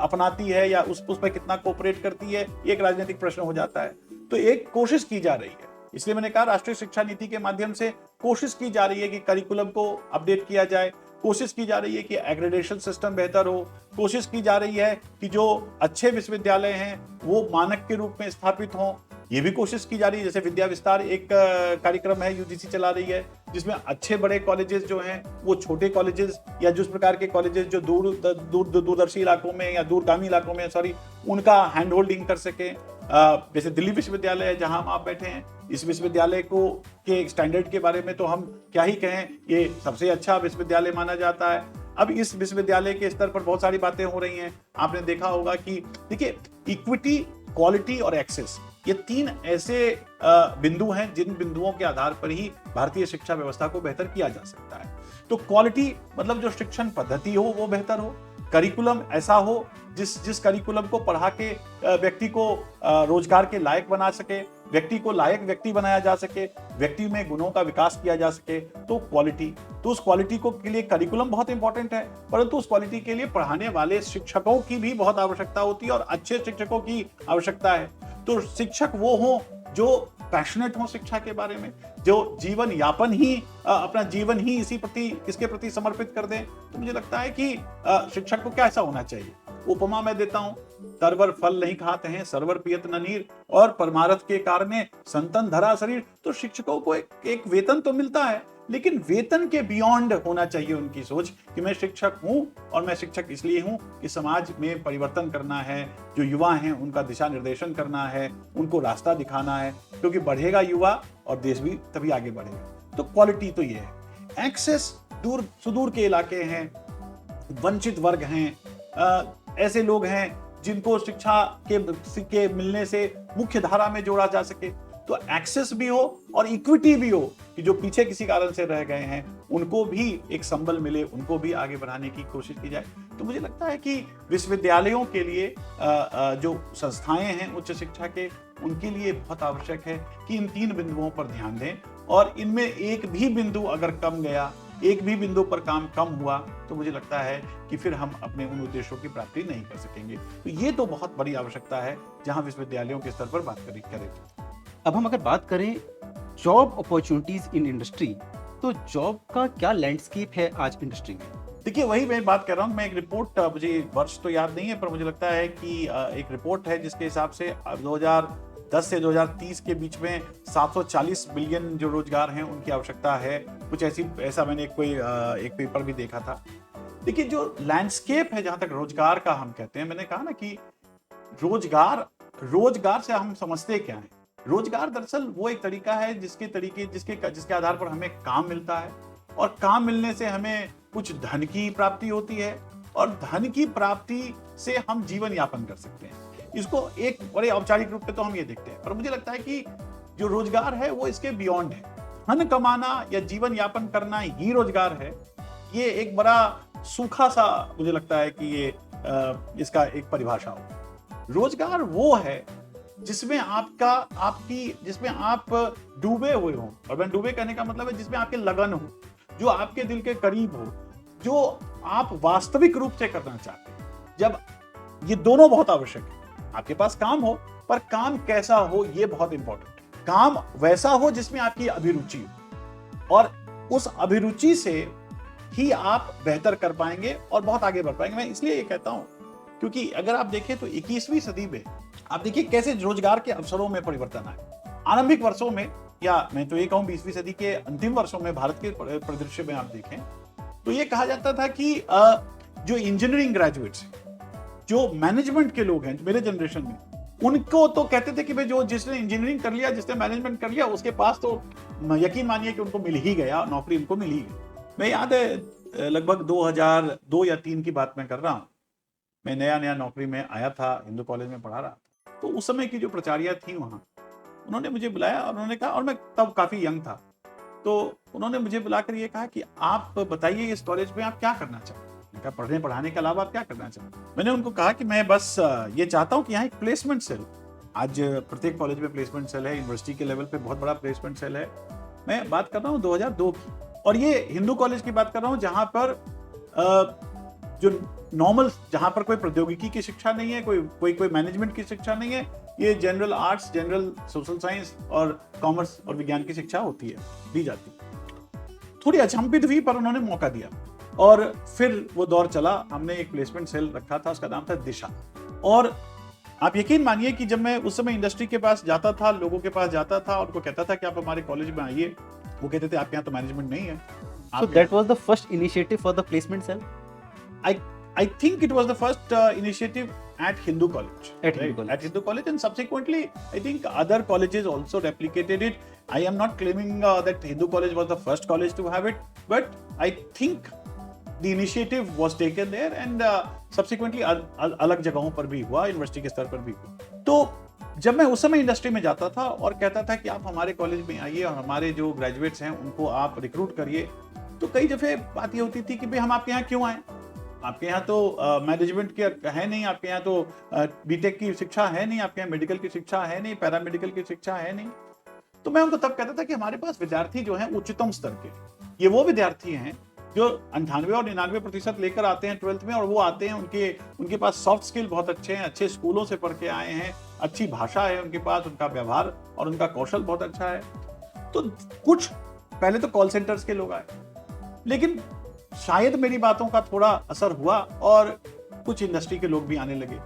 अपनाती है या उस पर कितना कोऑपरेट करती है, एक राजनीतिक प्रश्न हो जाता है। तो एक कोशिश की जा रही है, इसलिए मैंने कहा राष्ट्रीय शिक्षा नीति के माध्यम से कोशिश की जा रही है कि करिकुलम को अपडेट किया जाए, कोशिश की जा रही है कि एग्रेडेशन सिस्टम बेहतर हो, कोशिश की जा रही है कि जो अच्छे विश्वविद्यालय हैं वो मानक के रूप में स्थापित हों, ये भी कोशिश की जा रही है। जैसे विद्या विस्तार एक कार्यक्रम है, यूजीसी चला रही है, जिसमें अच्छे बड़े कॉलेजेस जो हैं वो छोटे कॉलेजेस या जिस प्रकार के कॉलेजेस जो दूरदर्शी इलाकों में या दूरगामी इलाकों में उनका हैंड होल्डिंग कर सके। जैसे दिल्ली विश्वविद्यालय है जहां हम आप बैठे हैं, इस विश्वविद्यालय को के स्टैंडर्ड के बारे में तो हम क्या ही कहें, ये सबसे अच्छा विश्वविद्यालय माना जाता है। अब इस विश्वविद्यालय के स्तर पर बहुत सारी बातें हो रही हैं। आपने देखा होगा कि देखिए, इक्विटी, क्वालिटी और एक्सेस, ये तीन ऐसे बिंदु हैं जिन बिंदुओं के आधार पर ही भारतीय शिक्षा व्यवस्था को बेहतर किया जा सकता है। तो क्वालिटी मतलब जो शिक्षण पद्धति हो वो बेहतर हो, करिकुलम ऐसा हो जिस करिकुलम को पढ़ा के व्यक्ति को रोजगार के लायक बना सके, व्यक्ति को लायक व्यक्ति बनाया जा सके, व्यक्ति में गुणों का विकास किया जा सके। तो क्वालिटी, तो उस क्वालिटी को के लिए करिकुलम बहुत इंपॉर्टेंट है, परंतु उस क्वालिटी के लिए पढ़ाने वाले शिक्षकों की भी बहुत आवश्यकता होती है और अच्छे शिक्षकों की आवश्यकता है। तो शिक्षक वो हो जो पैशनेट हो शिक्षा के बारे में, जो जीवन यापन ही अपना जीवन ही इसके प्रति समर्पित कर दें। तो मुझे लगता है कि शिक्षक को क्या ऐसा होना चाहिए। उपमा मैं देता हूं, तरवर फल नहीं खाते हैं, सरवर पियत न नीर, और परमारथ के कारणे संतन धरा शरीर। तो शिक्षकों को एक वेतन तो मिलता है, लेकिन वेतन के बियॉन्ड होना चाहिए उनकी सोच कि मैं शिक्षक हूं और मैं शिक्षक इसलिए हूं कि समाज में परिवर्तन करना है, जो युवा हैं उनका दिशा निर्देशन करना है, उनको रास्ता दिखाना है, क्योंकि बढ़ेगा युवा और देश भी तभी आगे बढ़ेगा। तो क्वालिटी तो ये है। एक्सेस, दूर सुदूर के इलाके हैं, वंचित वर्ग हैं, ऐसे लोग हैं जिनको शिक्षा के मिलने से मुख्य धारा में जोड़ा जा सके, तो एक्सेस भी हो और इक्विटी भी हो कि जो पीछे किसी कारण से रह गए हैं उनको भी एक संबल मिले, उनको भी आगे बढ़ाने की कोशिश की जाए। तो मुझे लगता है कि विश्वविद्यालयों के लिए जो संस्थाएं हैं उच्च शिक्षा के, उनके लिए बहुत आवश्यक है कि इन तीन बिंदुओं पर ध्यान दें, और इनमें एक भी बिंदु अगर कम गया, एक भी बिंदु पर काम कम हुआ, तो मुझे लगता है कि फिर हम अपने उन उद्देश्यों की प्राप्ति नहीं कर सकेंगे। तो ये तो बहुत बड़ी आवश्यकता है जहां विश्वविद्यालयों के स्तर पर बात करें। अब हम अगर बात करें जॉब अपॉर्चुनिटीज इन इंडस्ट्री, तो जॉब का क्या लैंडस्केप है आज इंडस्ट्री में? देखिए, वही मैं बात कर रहा हूँ। मैं एक रिपोर्ट, मुझे वर्ष तो याद नहीं है, पर मुझे लगता है कि एक रिपोर्ट है जिसके हिसाब से 2010 से 2030 के बीच में 740 बिलियन जो रोजगार हैं उनकी आवश्यकता है। कुछ ऐसा मैंने एक पेपर भी देखा था। देखिए, जो लैंडस्केप है जहां तक रोजगार का हम कहते हैं, मैंने कहा ना कि रोजगार से हम समझते क्या है। रोजगार दरअसल वो एक तरीका है जिसके आधार पर हमें काम मिलता है, और काम मिलने से हमें कुछ धन की प्राप्ति होती है, और धन की प्राप्ति से हम जीवन यापन कर सकते हैं। इसको एक बड़े औपचारिक रूप में तो हम ये देखते हैं, पर मुझे लगता है कि जो रोजगार है वो इसके बियॉन्ड है। धन कमाना या जीवन यापन करना ही रोजगार है, ये एक बड़ा सूखा सा मुझे लगता है कि ये इसका एक परिभाषा हो। रोजगार वो है जिसमें जिसमें आप डूबे हुए हो, और मैं डूबे कहने का मतलब है जिसमें आपके लगन हो, जो आपके दिल के करीब हो, जो आप वास्तविक रूप से करना चाहते हैं। जब ये दोनों बहुत आवश्यक है, आपके पास काम हो, पर काम कैसा हो ये बहुत इंपॉर्टेंट है। काम वैसा हो जिसमें आपकी अभिरुचि हो, और उस अभिरुचि से ही आप बेहतर कर पाएंगे और बहुत आगे बढ़ पाएंगे। मैं इसलिए ये कहता हूं क्योंकि अगर आप देखें तो 21वीं सदी में आप देखिए कैसे रोजगार के अवसरों में परिवर्तन आए। आरंभिक वर्षों में, या मैं तो ये कहूं 20वीं सदी के अंतिम वर्षों में भारत के परिदृश्य में आप देखें तो ये कहा जाता था कि जो इंजीनियरिंग ग्रेजुएट्स हैं, जो मैनेजमेंट के लोग हैं मेरे जनरेशन में, उनको तो कहते थे कि भाई जो जिसने इंजीनियरिंग कर लिया, जिसने मैनेजमेंट कर लिया, उसके पास तो यकीन मानिए कि उनको मिल ही गया, नौकरी उनको मिल ही गई। मैं याद है लगभग 2002 या 3 की बात मैं कर रहा हूँ, मैं नया नौकरी में आया था, हिंदू कॉलेज में पढ़ा रहा था। तो उस समय की जो प्राचार्या थी वहाँ, उन्होंने मुझे बुलाया और उन्होंने कहा, और मैं तब काफी यंग था, तो उन्होंने मुझे बुलाकर ये कहा कि आप बताइए इस कॉलेज में आप क्या करना चाहते हैं। मैंने कहा पढ़ने पढ़ाने के अलावा आप क्या करना चाहते हैं। मैंने उनको कहा कि मैं बस ये चाहता हूँ कि यहाँ एक प्लेसमेंट सेल, आज प्रत्येक कॉलेज में प्लेसमेंट सेल है, यूनिवर्सिटी के लेवल पे बहुत बड़ा प्लेसमेंट सेल है। मैं बात कर रहा हूँ 2002 की, और ये हिंदू कॉलेज की बात कर रहा हूँ जहाँ पर जो नॉर्मल, जहाँ पर कोई प्रौद्योगिकी की शिक्षा नहीं है, कोई मैनेजमेंट की शिक्षा नहीं है, ये general arts, general social science और कॉमर्स और विज्ञान की शिक्षा होती है, दी जाती है। थोड़ी अचंभित हुई, पर उन्होंने मौका दिया और फिर वो दौर चला। हमने एक प्लेसमेंट सेल रखा था, उसका नाम था दिशा। और आप यकीन मानिए कि जब मैं उस समय इंडस्ट्री के पास जाता था, लोगों के पास जाता था और उनको कहता था कि आप हमारे कॉलेज में आइए, वो कहते थे आपके यहाँ तो मैनेजमेंट नहीं है। So that was the first initiative for the placement cell? I think it was the first initiative at Hindu College. At Hindu College. At Hindu College, and subsequently, I think other colleges also replicated it. I am not claiming that Hindu College was the first college to have it, but I think the initiative was taken there, and subsequently अलग जगहों पर भी हुआ, university के स्तर पर भी हुआ। तो जब मैं उस समय इंडस्ट्री में जाता था और कहता था कि आप हमारे कॉलेज में आइए और हमारे जो ग्रेजुएट्स हैं उनको आप रिक्रूट करिए, तो कई दफे बात ये होती थी कि भाई हम आपके यहाँ क्यों आए, आपके यहाँ तो मैनेजमेंट के है नहीं, आपके यहाँ तो बीटेक की शिक्षा है नहीं, आपके यहाँ मेडिकल की शिक्षा है नहीं, पैरामेडिकल की शिक्षा है नहीं। तो मैं उनको तब कहता था कि हमारे पास विद्यार्थी जो हैं उच्चतम स्तर के, ये वो विद्यार्थी हैं जो 98 और 99% लेकर आते हैं 12th में, और वो आते हैं उनके पास सॉफ्ट स्किल बहुत अच्छे हैं, अच्छे स्कूलों से पढ़ के आए हैं, अच्छी भाषा है उनके पास, उनका व्यवहार और उनका कौशल बहुत अच्छा है। तो कुछ पहले तो कॉल सेंटर्स के लोग आए, लेकिन शायद मेरी बातों का थोड़ा असर हुआ और कुछ इंडस्ट्री के लोग भी आने लगे।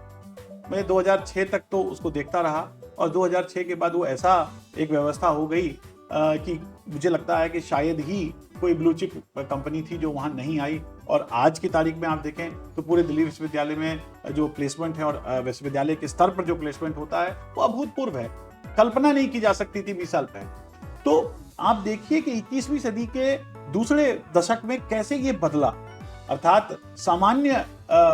मैं 2006 तक तो उसको देखता रहा, और 2006 के बाद वो ऐसा एक व्यवस्था हो गई कि मुझे लगता है कि शायद ही कोई ब्लू चिप कंपनी थी जो वहां नहीं आई। और आज की तारीख में आप देखें तो पूरे दिल्ली विश्वविद्यालय में जो प्लेसमेंट है और विश्वविद्यालय के स्तर पर जो प्लेसमेंट होता है वो अभूतपूर्व है, कल्पना नहीं की जा सकती थी 20 साल पहले। तो आप देखिए कि 21वीं सदी के दूसरे दशक में कैसे ये बदला, अर्थात सामान्य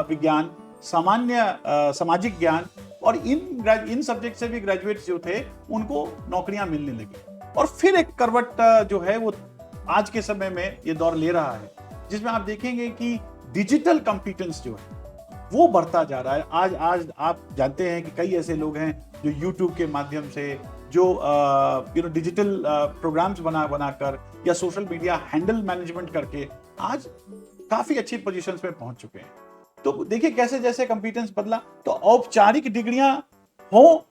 विज्ञान, सामान्य सामाजिक ज्ञान और इन सब्जेक्ट से भी ग्रेजुएट्स जो थे उनको नौकरियां मिलने लगी। और फिर एक करवट जो है वो आज के समय में ये दौर ले रहा है, जिसमें आप देखेंगे कि डिजिटल कॉम्पिटेंस जो है वो बढ़ता जा रहा है। आज आप जानते हैं कि कई ऐसे लोग हैं जो यूट्यूब के माध्यम से, जो डिजिटल प्रोग्राम्स बनाकर या सोशल मीडिया हैंडल मैनेजमेंट करके आज काफी अच्छी पोजीशंस में पहुंच चुके हैं। तो देखिए कैसे जैसे कॉम्पिटेंस बदला। तो औपचारिक डिग्रियां हो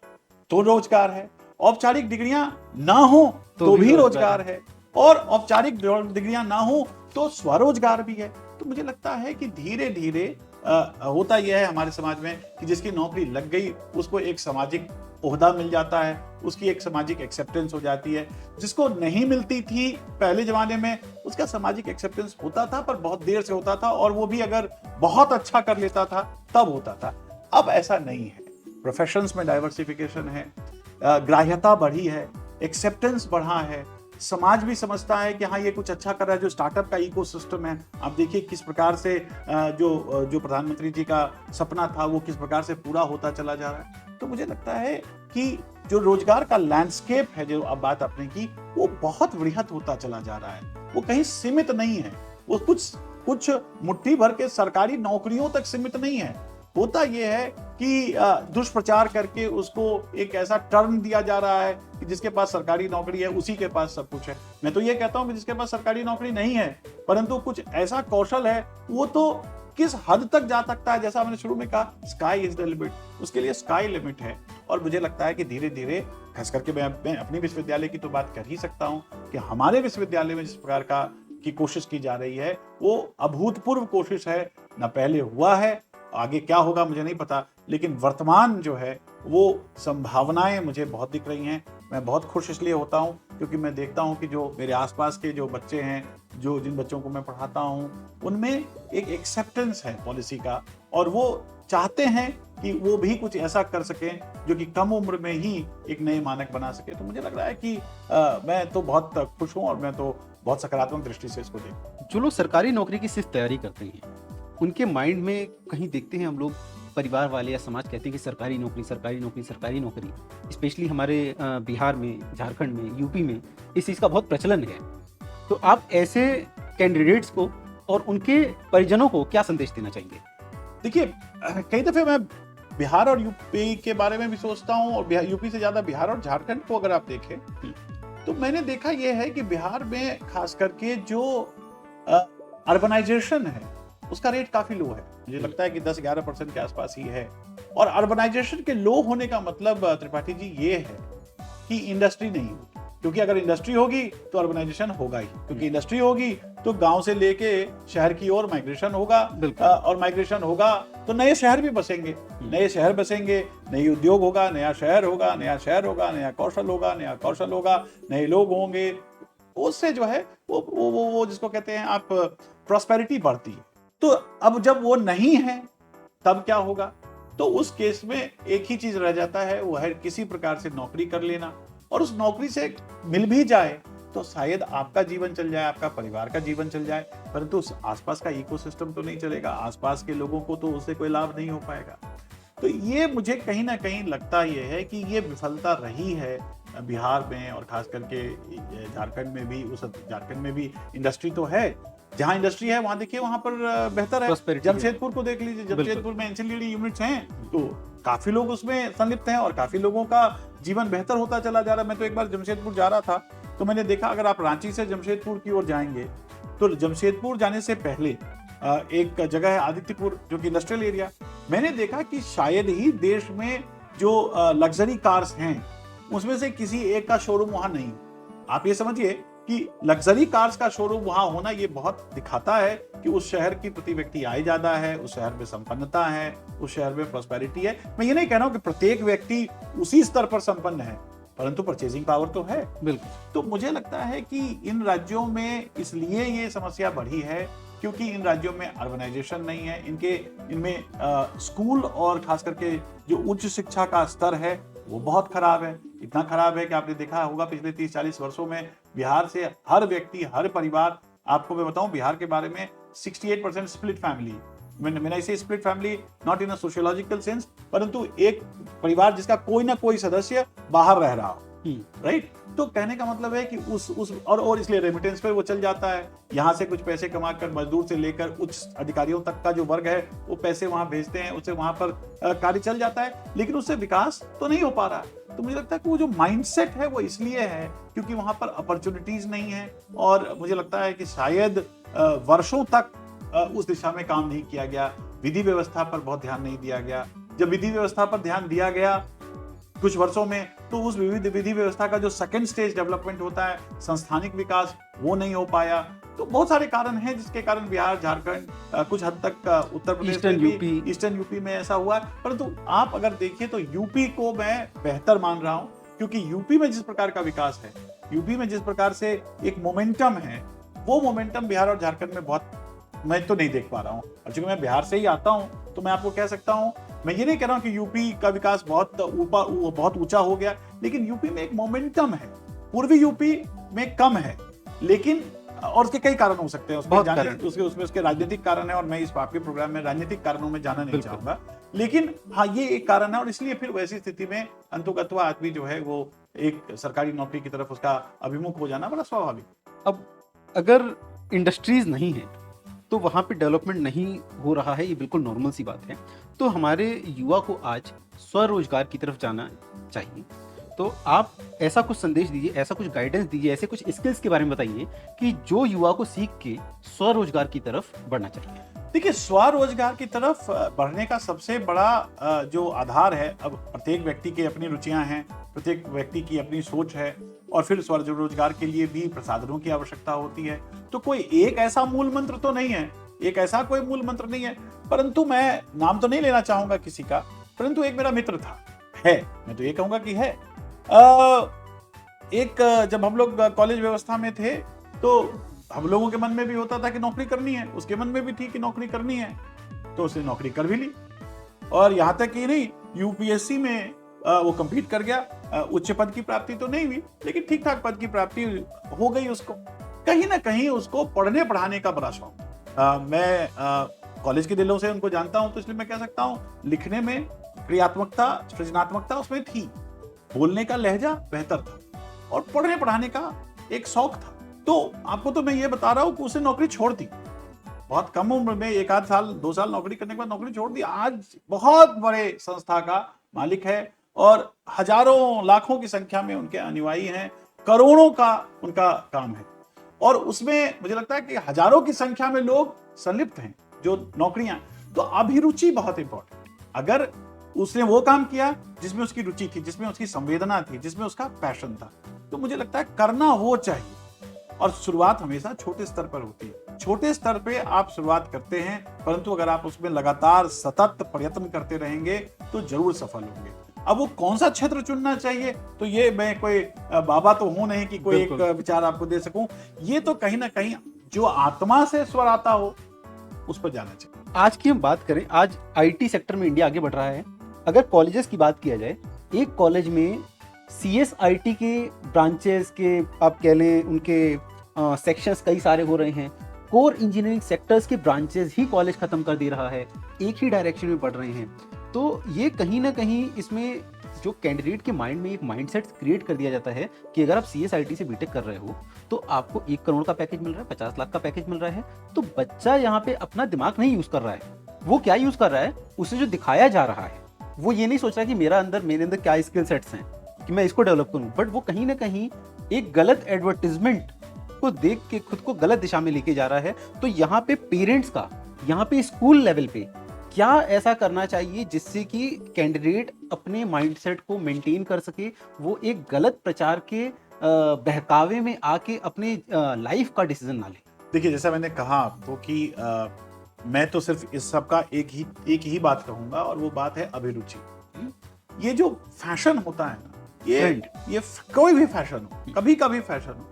तो रोजगार है, औपचारिक डिग्रियां ना हो तो भी रोजगार है, और औपचारिक डिग्रियां ना हो तो स्वरोजगार भी है। तो मुझे लगता है कि धीरे धीरे होता यह है हमारे समाज में कि जिसकी नौकरी लग गई उसको एक सामाजिक ओहदा मिल जाता है, उसकी एक सामाजिक एक्सेप्टेंस हो जाती है। जिसको नहीं मिलती थी पहले जमाने में, उसका सामाजिक एक्सेप्टेंस होता था पर बहुत देर से होता था, और वो भी अगर बहुत अच्छा कर लेता था तब होता था। अब ऐसा नहीं है, प्रोफेशंस में डाइवर्सिफिकेशन है, ग्राह्यता बढ़ी है, एक्सेप्टेंस बढ़ा है, समाज भी समझता है कि हाँ ये कुछ अच्छा कर रहा है। जो स्टार्टअप का इकोसिस्टम है, आप देखिए किस प्रकार से जो प्रधानमंत्री जी का सपना था वो किस प्रकार से पूरा होता चला जा रहा है। तो मुझे लगता है कि जो रोजगार का लैंडस्केप है, जो अब बात आपने की, वो बहुत वृहत होता चला जा रहा है, वो कहीं सीमित नहीं है, वो कुछ मुट्ठी भर के सरकारी नौकरियों तक सीमित नहीं है। होता यह है कि दुष्प्रचार करके उसको एक ऐसा टर्न दिया जा रहा है कि जिसके पास सरकारी नौकरी है उसी के पास सब कुछ है। मैं तो ये कहता हूं कि जिसके पास सरकारी नौकरी नहीं है परंतु कुछ ऐसा कौशल है, वो तो किस हद तक जा सकता है, जैसा मैंने शुरू में कहा, स्काई इज द लिमिट, उसके लिए स्काई लिमिट है। और मुझे लगता है कि धीरे धीरे, खास करके मैं अपने विश्वविद्यालय की तो बात कर ही सकता हूं कि हमारे विश्वविद्यालय में जिस प्रकार की कोशिश की जा रही है वो अभूतपूर्व कोशिश है। ना पहले हुआ है, आगे क्या होगा मुझे नहीं पता, लेकिन वर्तमान जो है वो संभावनाएं मुझे बहुत दिख रही हैं। मैं बहुत खुश इसलिए होता हूं क्योंकि मैं देखता हूं कि जो मेरे आसपास के जो बच्चे हैं, जो जिन बच्चों को मैं पढ़ाता हूं, उनमें एक एक्सेप्टेंस है पॉलिसी का, और वो चाहते हैं कि वो भी कुछ ऐसा कर सकें जो कि कम उम्र में ही एक नए मानक बना सके। तो मुझे लग रहा है कि मैं तो बहुत खुश हूं और मैं तो बहुत सकारात्मक दृष्टि से इसको देखता हूं। जो लोग सरकारी नौकरी की सिर्फ तैयारी करते हैं, उनके माइंड में कहीं देखते हैं हम लोग, परिवार वाले या समाज कहते हैं कि सरकारी नौकरी, सरकारी नौकरी, सरकारी नौकरी। स्पेशली हमारे बिहार में, झारखंड में, यूपी में इस चीज़ का बहुत प्रचलन है। तो आप ऐसे कैंडिडेट्स को और उनके परिजनों को क्या संदेश देना चाहिए? देखिए, कई दफे मैं बिहार और यूपी के बारे में भी सोचता हूं, और यूपी से ज्यादा बिहार और झारखंड को अगर आप देखें तो मैंने देखा यह है कि बिहार में खास करके जो अर्बनाइजेशन है उसका रेट काफी लो है। मुझे लगता है कि 10-11% के आसपास ही है। और अर्बनाइजेशन के लो होने का मतलब त्रिपाठी जी ये है कि इंडस्ट्री नहीं होगी, क्योंकि अगर इंडस्ट्री होगी तो अर्बनाइजेशन होगा ही, क्योंकि इंडस्ट्री होगी तो गांव से लेके शहर की ओर माइग्रेशन होगा, और माइग्रेशन होगा तो नए शहर भी बसेंगे, नए शहर बसेंगे, नई उद्योग होगा, नया शहर होगा, नया शहर होगा, नया कौशल होगा, नया कौशल होगा, नए लोग होंगे, उससे जो है वो जिसको कहते हैं आप प्रॉस्पेरिटी बढ़ती है। तो अब जब वो नहीं है तब क्या होगा? तो उस केस में एक ही चीज रह जाता है, वो है किसी प्रकार से नौकरी कर लेना, और उस नौकरी से मिल भी जाए तो शायद आपका जीवन चल जाए, आपका परिवार का जीवन चल जाए, परंतु उस आसपास का इकोसिस्टम तो नहीं चलेगा, आसपास के लोगों को तो उससे कोई लाभ नहीं हो पाएगा। तो ये मुझे कहीं ना कहीं लगता ये है कि ये विफलता रही है बिहार में, और खास करके झारखंड में भी। उस झारखंड में भी इंडस्ट्री तो है, जहां इंडस्ट्री है वहां देखिए वहां पर बेहतर है। जमशेदपुर को देख लीजिए, जमशेदपुर में एनसीएलडी यूनिट्स हैं तो काफी लोग उसमें संलिप्त हैं और काफी लोगों का जीवन बेहतर होता चला जा रहा है। मैं तो एक बार जमशेदपुर जा रहा था तो मैंने देखा, अगर आप रांची से जमशेदपुर की ओर जाएंगे तो जमशेदपुर जाने से पहले एक जगह है आदित्यपुर, जो कि इंडस्ट्रियल एरिया। मैंने देखा कि शायद ही देश में जो लग्जरी कार्स हैं उसमें से किसी एक का शोरूम वहां नहीं। आप ये समझिए कि लग्जरी कार्स का शोरूम वहां होना ये बहुत दिखाता है कि उस शहर की प्रति व्यक्ति आय ज्यादा है, उस शहर में संपन्नता है, उस शहर में प्रॉस्पेरिटी है। मैं ये नहीं कह रहा हूं कि प्रत्येक व्यक्ति उसी स्तर पर संपन्न है, परंतु परचेजिंग पावर तो है। बिल्कुल। तो मुझे लगता है कि इन राज्यों में इसलिए ये समस्या बढ़ी है क्योंकि इन राज्यों में अर्बनाइजेशन नहीं है, इनमें स्कूल और खास करके जो उच्च शिक्षा का स्तर है वो बहुत खराब है। इतना खराब है कि आपने देखा होगा पिछले 30-40 वर्षों में बिहार से हर व्यक्ति, हर परिवार, आपको मैं बताऊं बिहार के बारे में 68% स्प्लिट फैमिली। मैंने इसे split family not in a sociological sense, परंतु एक परिवार जिसका कोई ना कोई सदस्य बाहर रह रहा हो, राइट। तो कहने का मतलब है कि उस और इसलिए रेमिटेंस पे वो चल जाता है। यहाँ से कुछ पैसे कमाकर मजदूर से लेकर उच्च अधिकारियों तक का जो वर्ग है वो पैसे वहां भेजते हैं, उससे वहां पर कार्य चल जाता है, लेकिन उससे विकास तो नहीं हो पा रहा। तो मुझे लगता है कि वो जो माइंडसेट है वो इसलिए है क्योंकि वहां पर अपॉर्चुनिटीज नहीं है, और मुझे लगता है कि शायद वर्षों तक उस दिशा में काम नहीं किया गया। विधि व्यवस्था पर बहुत ध्यान नहीं दिया गया। जब विधि व्यवस्था पर ध्यान दिया गया कुछ वर्षों में, तो उस विधि व्यवस्था का जो सेकंड स्टेज डेवलपमेंट होता है, संस्थानिक विकास, वो नहीं हो पाया। तो बहुत सारे कारण हैं जिसके कारण बिहार, झारखंड, कुछ हद तक उत्तर प्रदेश में भी, ईस्टर्न यूपी में ऐसा हुआ है। परंतु आप अगर देखिए तो यूपी को मैं बेहतर मान रहा हूं, क्योंकि यूपी में जिस प्रकार का विकास है, यूपी में जिस प्रकार से एक मोमेंटम है, वो मोमेंटम बिहार और झारखंड में बहुत मैं तो नहीं देख पा रहा हूँ। और चूंकि मैं बिहार से ही आता हूँ तो मैं आपको कह सकता हूँ, मैं ये नहीं कह रहा हूँ कि यूपी का विकास बहुत ऊंचा हो गया, लेकिन यूपी में एक मोमेंटम है। पूर्वी यूपी में कम है, लेकिन और उसके कई कारण हो सकते हैं, उसके राजनीतिक कारण है, और मैं इस आपके प्रोग्राम में राजनीतिक कारणों में जाना नहीं चाहूंगा, लेकिन हाँ ये एक कारण है। और इसलिए फिर वैसी स्थिति में अंतुगत्वा आदमी जो है वो एक सरकारी नौकरी की तरफ उसका अभिमुख हो जाना बड़ा स्वाभाविक। अब अगर इंडस्ट्रीज नहीं है तो वहाँ पे डेवलपमेंट नहीं हो रहा है, ये बिल्कुल नॉर्मल सी बात है। तो हमारे युवा को आज स्वरोजगार की तरफ जाना चाहिए। तो आप ऐसा कुछ संदेश दीजिए, ऐसा कुछ गाइडेंस दीजिए, ऐसे कुछ स्किल्स के बारे में बताइए कि जो युवा को सीख के स्वरोजगार की तरफ बढ़ना चाहिए। देखिए, स्वरोजगार की तरफ बढ़ने का सबसे बड़ा जो आधार है, अब प्रत्येक व्यक्ति की अपनी रुचियां हैं, प्रत्येक व्यक्ति की अपनी सोच है, और फिर स्वरोजगार के लिए भी प्रसाधनों की आवश्यकता होती है। तो कोई एक ऐसा मूल मंत्र तो नहीं है, एक ऐसा कोई मूल मंत्र नहीं है, परंतु मैं नाम तो नहीं लेना चाहूंगा किसी का, परंतु एक मेरा मित्र था, है, मैं तो ये कहूंगा कि है। जब हम लोग कॉलेज व्यवस्था में थे, तो हम लोगों के मन में भी होता था कि नौकरी करनी है, उसके मन में भी थी कि नौकरी करनी है, तो उसने नौकरी कर भी ली, और यहां तक कि नहीं, यूपीएससी में वो कंप्लीट कर गया। उच्च पद की प्राप्ति तो नहीं हुई, लेकिन ठीक ठाक पद की प्राप्ति हो गई उसको। कहीं ना कहीं उसको पढ़ने पढ़ाने का बड़ा शौक। मैं कॉलेज के दिनों से उनको जानता हूं, तो इसलिए मैं कह सकता हूं, लिखने में क्रियात्मकता, सृजनात्मकता उसमें थी, बोलने का लहजा बेहतर था, और पढ़ने पढ़ाने का एक शौक था। तो आपको तो मैं ये बता रहा हूं कि उसने नौकरी छोड़ दी, बहुत कम उम्र में, 1 आध साल 2 साल नौकरी करने के बाद नौकरी छोड़ दी। आज बहुत बड़े संस्था का मालिक है, और हजारों लाखों की संख्या में उनके अनुयायी हैं, करोड़ों का उनका काम है, और उसमें मुझे लगता है कि हजारों की संख्या में लोग संलिप्त हैं, जो नौकरियां। तो अभिरुचि बहुत इंपॉर्टेंट। अगर उसने वो काम किया जिसमें उसकी रुचि थी, जिसमें उसकी संवेदना थी, जिसमें उसका पैशन था, तो मुझे लगता है करना वो चाहिए। और शुरुआत हमेशा छोटे स्तर पर होती है। छोटे स्तर पे आप शुरुआत करते हैं, परंतु अगर आप उसमें लगातार सतत प्रयत्न करते रहेंगे तो जरूर सफल होंगे। अब वो कौन सा क्षेत्र चुनना चाहिए, तो ये मैं कोई बाबा तो हूं नहीं कि कोई एक विचार आपको दे सकूं। ये तो कहीं ना कहीं जो आत्मा से स्वर आता हो, उस पर जाना चाहिए। आज की हम बात करें, आज आईटी सेक्टर में इंडिया आगे बढ़ रहा है। अगर कॉलेजेस की बात किया जाए, एक कॉलेज में सीएसआईटी के ब्रांचेस के, आप कह लें, उनके सेक्शंस कई सारे हो रहे हैं। कोर इंजीनियरिंग सेक्टर्स के ब्रांचेस ही कॉलेज खत्म कर दे रहा है, एक ही डायरेक्शन में बढ़ रहे हैं। तो ये कहीं ना कहीं इसमें जो कैंडिडेट के माइंड में एक माइंडसेट क्रिएट कर दिया जाता है कि अगर आप सीएसआईटी से बीटेक कर रहे हो तो आपको 1 करोड़ का पैकेज मिल रहा है, 50 लाख का पैकेज मिल रहा है। तो बच्चा यहाँ पे अपना दिमाग नहीं यूज कर रहा है। वो क्या यूज कर रहा है, उसे जो दिखाया जा रहा है, वो ये नहीं सोच रहा कि मेरे अंदर क्या स्किल सेट्स हैं कि मैं इसको डेवलप करूं। बट वो कहीं ना कहीं एक गलत एडवर्टीजमेंट को देख के खुद को गलत दिशा में लेके जा रहा है। तो यहाँ पे पेरेंट्स का, यहाँ पे स्कूल लेवल पे क्या ऐसा करना चाहिए जिससे कि कैंडिडेट अपने माइंडसेट को मेंटेन कर सके, वो एक गलत प्रचार के बहकावे में आके अपने लाइफ का डिसीजन ना ले। देखिए, जैसा मैंने कहा आपको कि मैं तो सिर्फ इस सब का एक ही बात कहूंगा, और वो बात है अभिरुचि। ये जो फैशन होता है ना, ये कोई भी फैशन हो, कभी कभी फैशन हो,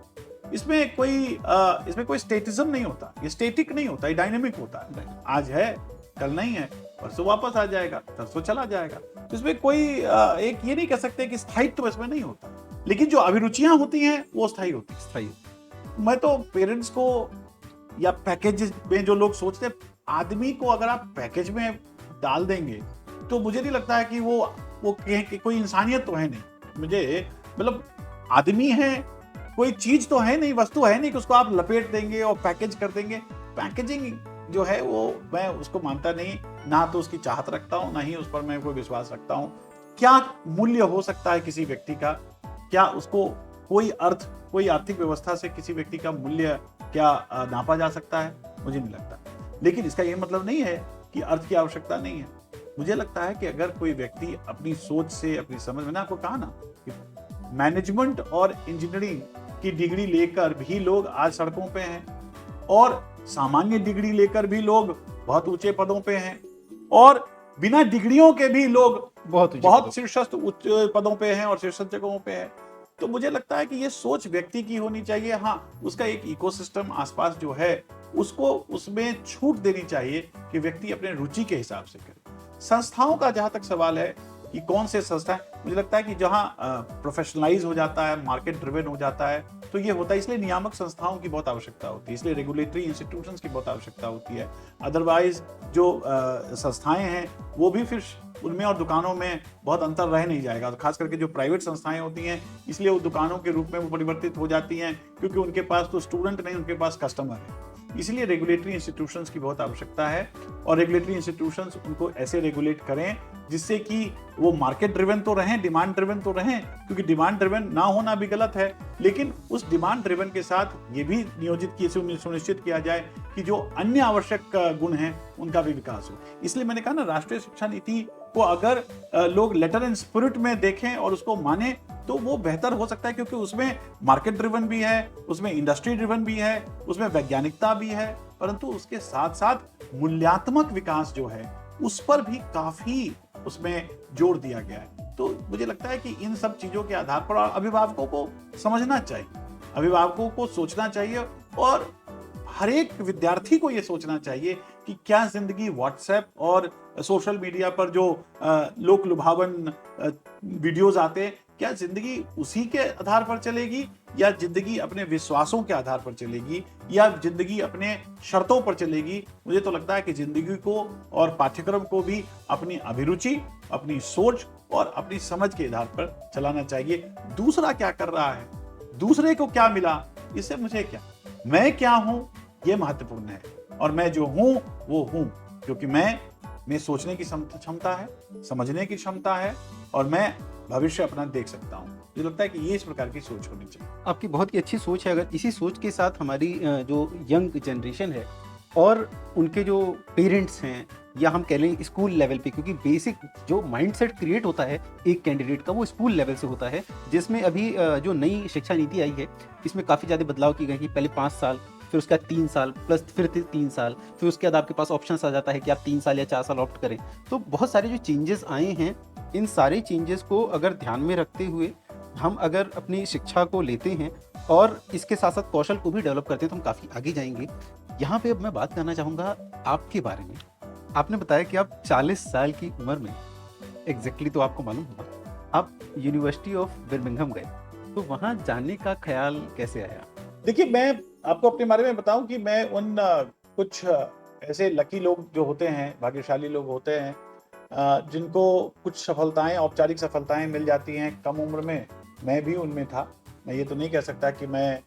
इसमें कोई स्टेटिज्म नहीं होता, ये स्टेटिक नहीं होता, ये डायनेमिक होता है। आज है, कल नहीं है, परसों वापस आ जाएगा, परसों चला जाएगा। तो इसमें कोई एक ये नहीं कह सकते कि स्थायित्व इसमें नहीं होता, लेकिन जो अभिरुचियां होती हैं वो स्थायी होती है। मैं तो पेरेंट्स को, या पैकेज में जो लोग सोचते हैं, आदमी को अगर आप पैकेज में डाल देंगे तो मुझे नहीं लगता है कि वो कहें कि कोई इंसानियत तो है नहीं। मुझे मतलब आदमी है, कोई चीज तो है नहीं, वस्तु है नहीं कि उसको आप लपेट देंगे और पैकेज कर देंगे। पैकेजिंग जो है वो मैं उसको मानता नहीं, ना तो उसकी चाहत रखता हूं, ना ही उस पर मैं कोई विश्वास रखता हूं। क्या मूल्य हो सकता है किसी व्यक्ति का, क्या उसको कोई आर्थिक व्यवस्था से किसी व्यक्ति का मूल्य क्या नापा जा सकता है? मुझे नहीं लगता। लेकिन इसका यह मतलब नहीं है कि अर्थ की आवश्यकता नहीं है। मुझे लगता है कि अगर कोई व्यक्ति अपनी सोच से, अपनी समझ, मैंने आपको कहा ना कि मैनेजमेंट और इंजीनियरिंग की डिग्री लेकर भी लोग आज सड़कों पे हैं, और सामान्य डिग्री लेकर भी लोग बहुत ऊंचे पदों पे हैं, और बिना डिग्रियों के भी लोग बहुत शीर्षस्थ उच्च पदों पे हैं और शीर्षस्थ जगहों पे हैं। तो मुझे लगता है कि ये सोच व्यक्ति की होनी चाहिए। हाँ, उसका एक इकोसिस्टम आसपास जो है, उसको उसमें छूट देनी चाहिए कि व्यक्ति अपने रुचि के हिसाब से करे। संस्थाओं का जहां तक सवाल है कि कौन से संस्था है, मुझे लगता है कि जहां प्रोफेशनलाइज हो जाता है, मार्केट ड्रिवन हो जाता है, तो ये होता है। इसलिए नियामक संस्थाओं की बहुत आवश्यकता होती है, इसलिए रेगुलेटरी इंस्टीट्यूशंस की बहुत आवश्यकता होती है। अदरवाइज जो संस्थाएं हैं वो भी फिर उनमें और दुकानों में बहुत अंतर रह नहीं जाएगा। तो खास करके जो प्राइवेट संस्थाएं होती हैं, इसलिए वो दुकानों के रूप में वो परिवर्तित हो जाती हैं, क्योंकि उनके पास तो स्टूडेंट नहीं, उनके पास कस्टमर है। इसलिए रेगुलेटरी इंस्टीट्यूशंस की बहुत आवश्यकता है और रेगुलेटरी इंस्टीट्यूशंस उनको ऐसे रेगुलेट करें जिससे कि वो मार्केट ड्रिवन तो रहें, डिमांड ड्रिवन तो रहें, क्योंकि डिमांड ड्रिवन ना होना भी गलत है, लेकिन उस डिमांड ड्रिवन के साथ ये भी नियोजित किए सुनिश्चित किया जाए कि जो अन्य आवश्यक गुण हैं उनका भी विकास हो। इसलिए मैंने कहा ना, राष्ट्रीय शिक्षा नीति को अगर लोग लेटर एंड स्पिरिट में देखें और उसको माने तो वो बेहतर हो सकता है, क्योंकि उसमें मार्केट ड्रिवन भी है, उसमें इंडस्ट्री ड्रिवन भी है, उसमें वैज्ञानिकता भी है, परंतु उसके साथ साथ मूल्यात्मक विकास जो है उस पर भी काफी उसमें जोर दिया गया है। तो मुझे लगता है कि इन सब चीजों के आधार पर अभिभावकों को समझना चाहिए, अभिभावकों को सोचना चाहिए और हर एक विद्यार्थी को यह सोचना चाहिए कि क्या जिंदगी व्हाट्सएप और सोशल मीडिया पर जो लोक लुभावन वीडियोस आते हैं, क्या जिंदगी उसी के आधार पर चलेगी या जिंदगी अपने विश्वासों के आधार पर चलेगी या जिंदगी अपने शर्तों पर चलेगी। मुझे तो लगता है कि जिंदगी को और पाठ्यक्रम को भी अपनी अभिरुचि, अपनी सोच और अपनी समझ के आधार पर चलाना चाहिए। दूसरा क्या कर रहा है, दूसरे को क्या मिला, इससे मुझे क्या, मैं क्या हूं यह महत्वपूर्ण है और मैं जो हूं वो हूं, क्योंकि मैं सोचने की क्षमता है, समझने की क्षमता है और मैं भविष्य अपना देख सकता हूं। मुझे लगता है कि ये इस प्रकार की सोच होनी चाहिए। आपकी बहुत ही अच्छी सोच है। अगर इसी सोच के साथ हमारी जो यंग जनरेशन है और उनके जो पेरेंट्स हैं या हम कह लें स्कूल लेवल पे, क्योंकि बेसिक जो माइंडसेट क्रिएट होता है एक कैंडिडेट का वो स्कूल लेवल से होता है, जिसमें अभी जो नई शिक्षा नीति आई है इसमें काफ़ी ज़्यादा बदलाव की गए कि पहले 5 साल, फिर उसका 3 साल प्लस फिर 3 साल, फिर उसके बाद आपके पास ऑप्शन आ जाता है कि आप 3 साल या 4 साल ऑप्ट करें। तो बहुत सारे जो चेंजेस आए हैं, इन सारे चेंजेस को अगर ध्यान में रखते हुए हम अगर अपनी शिक्षा को लेते हैं और इसके साथ साथ कौशल को भी डेवलप करते हैं तो हम काफ़ी आगे जाएंगे। यहाँ पे अब मैं बात करना चाहूँगा आपके बारे में। आपने बताया कि आप 40 साल की उम्र में, एग्जैक्टली तो आपको मालूम होगा, आप यूनिवर्सिटी ऑफ बर्मिंघम गए, तो वहाँ जाने का ख्याल कैसे आया? देखिए, मैं आपको अपने बारे में बताऊं कि मैं उन कुछ ऐसे लकी लोग जो होते हैं, भाग्यशाली लोग होते हैं, जिनको कुछ सफलताएं, औपचारिक सफलताएं मिल जाती हैं कम उम्र में। मैं भी उनमें था। मैं ये तो नहीं कह सकता कि मैं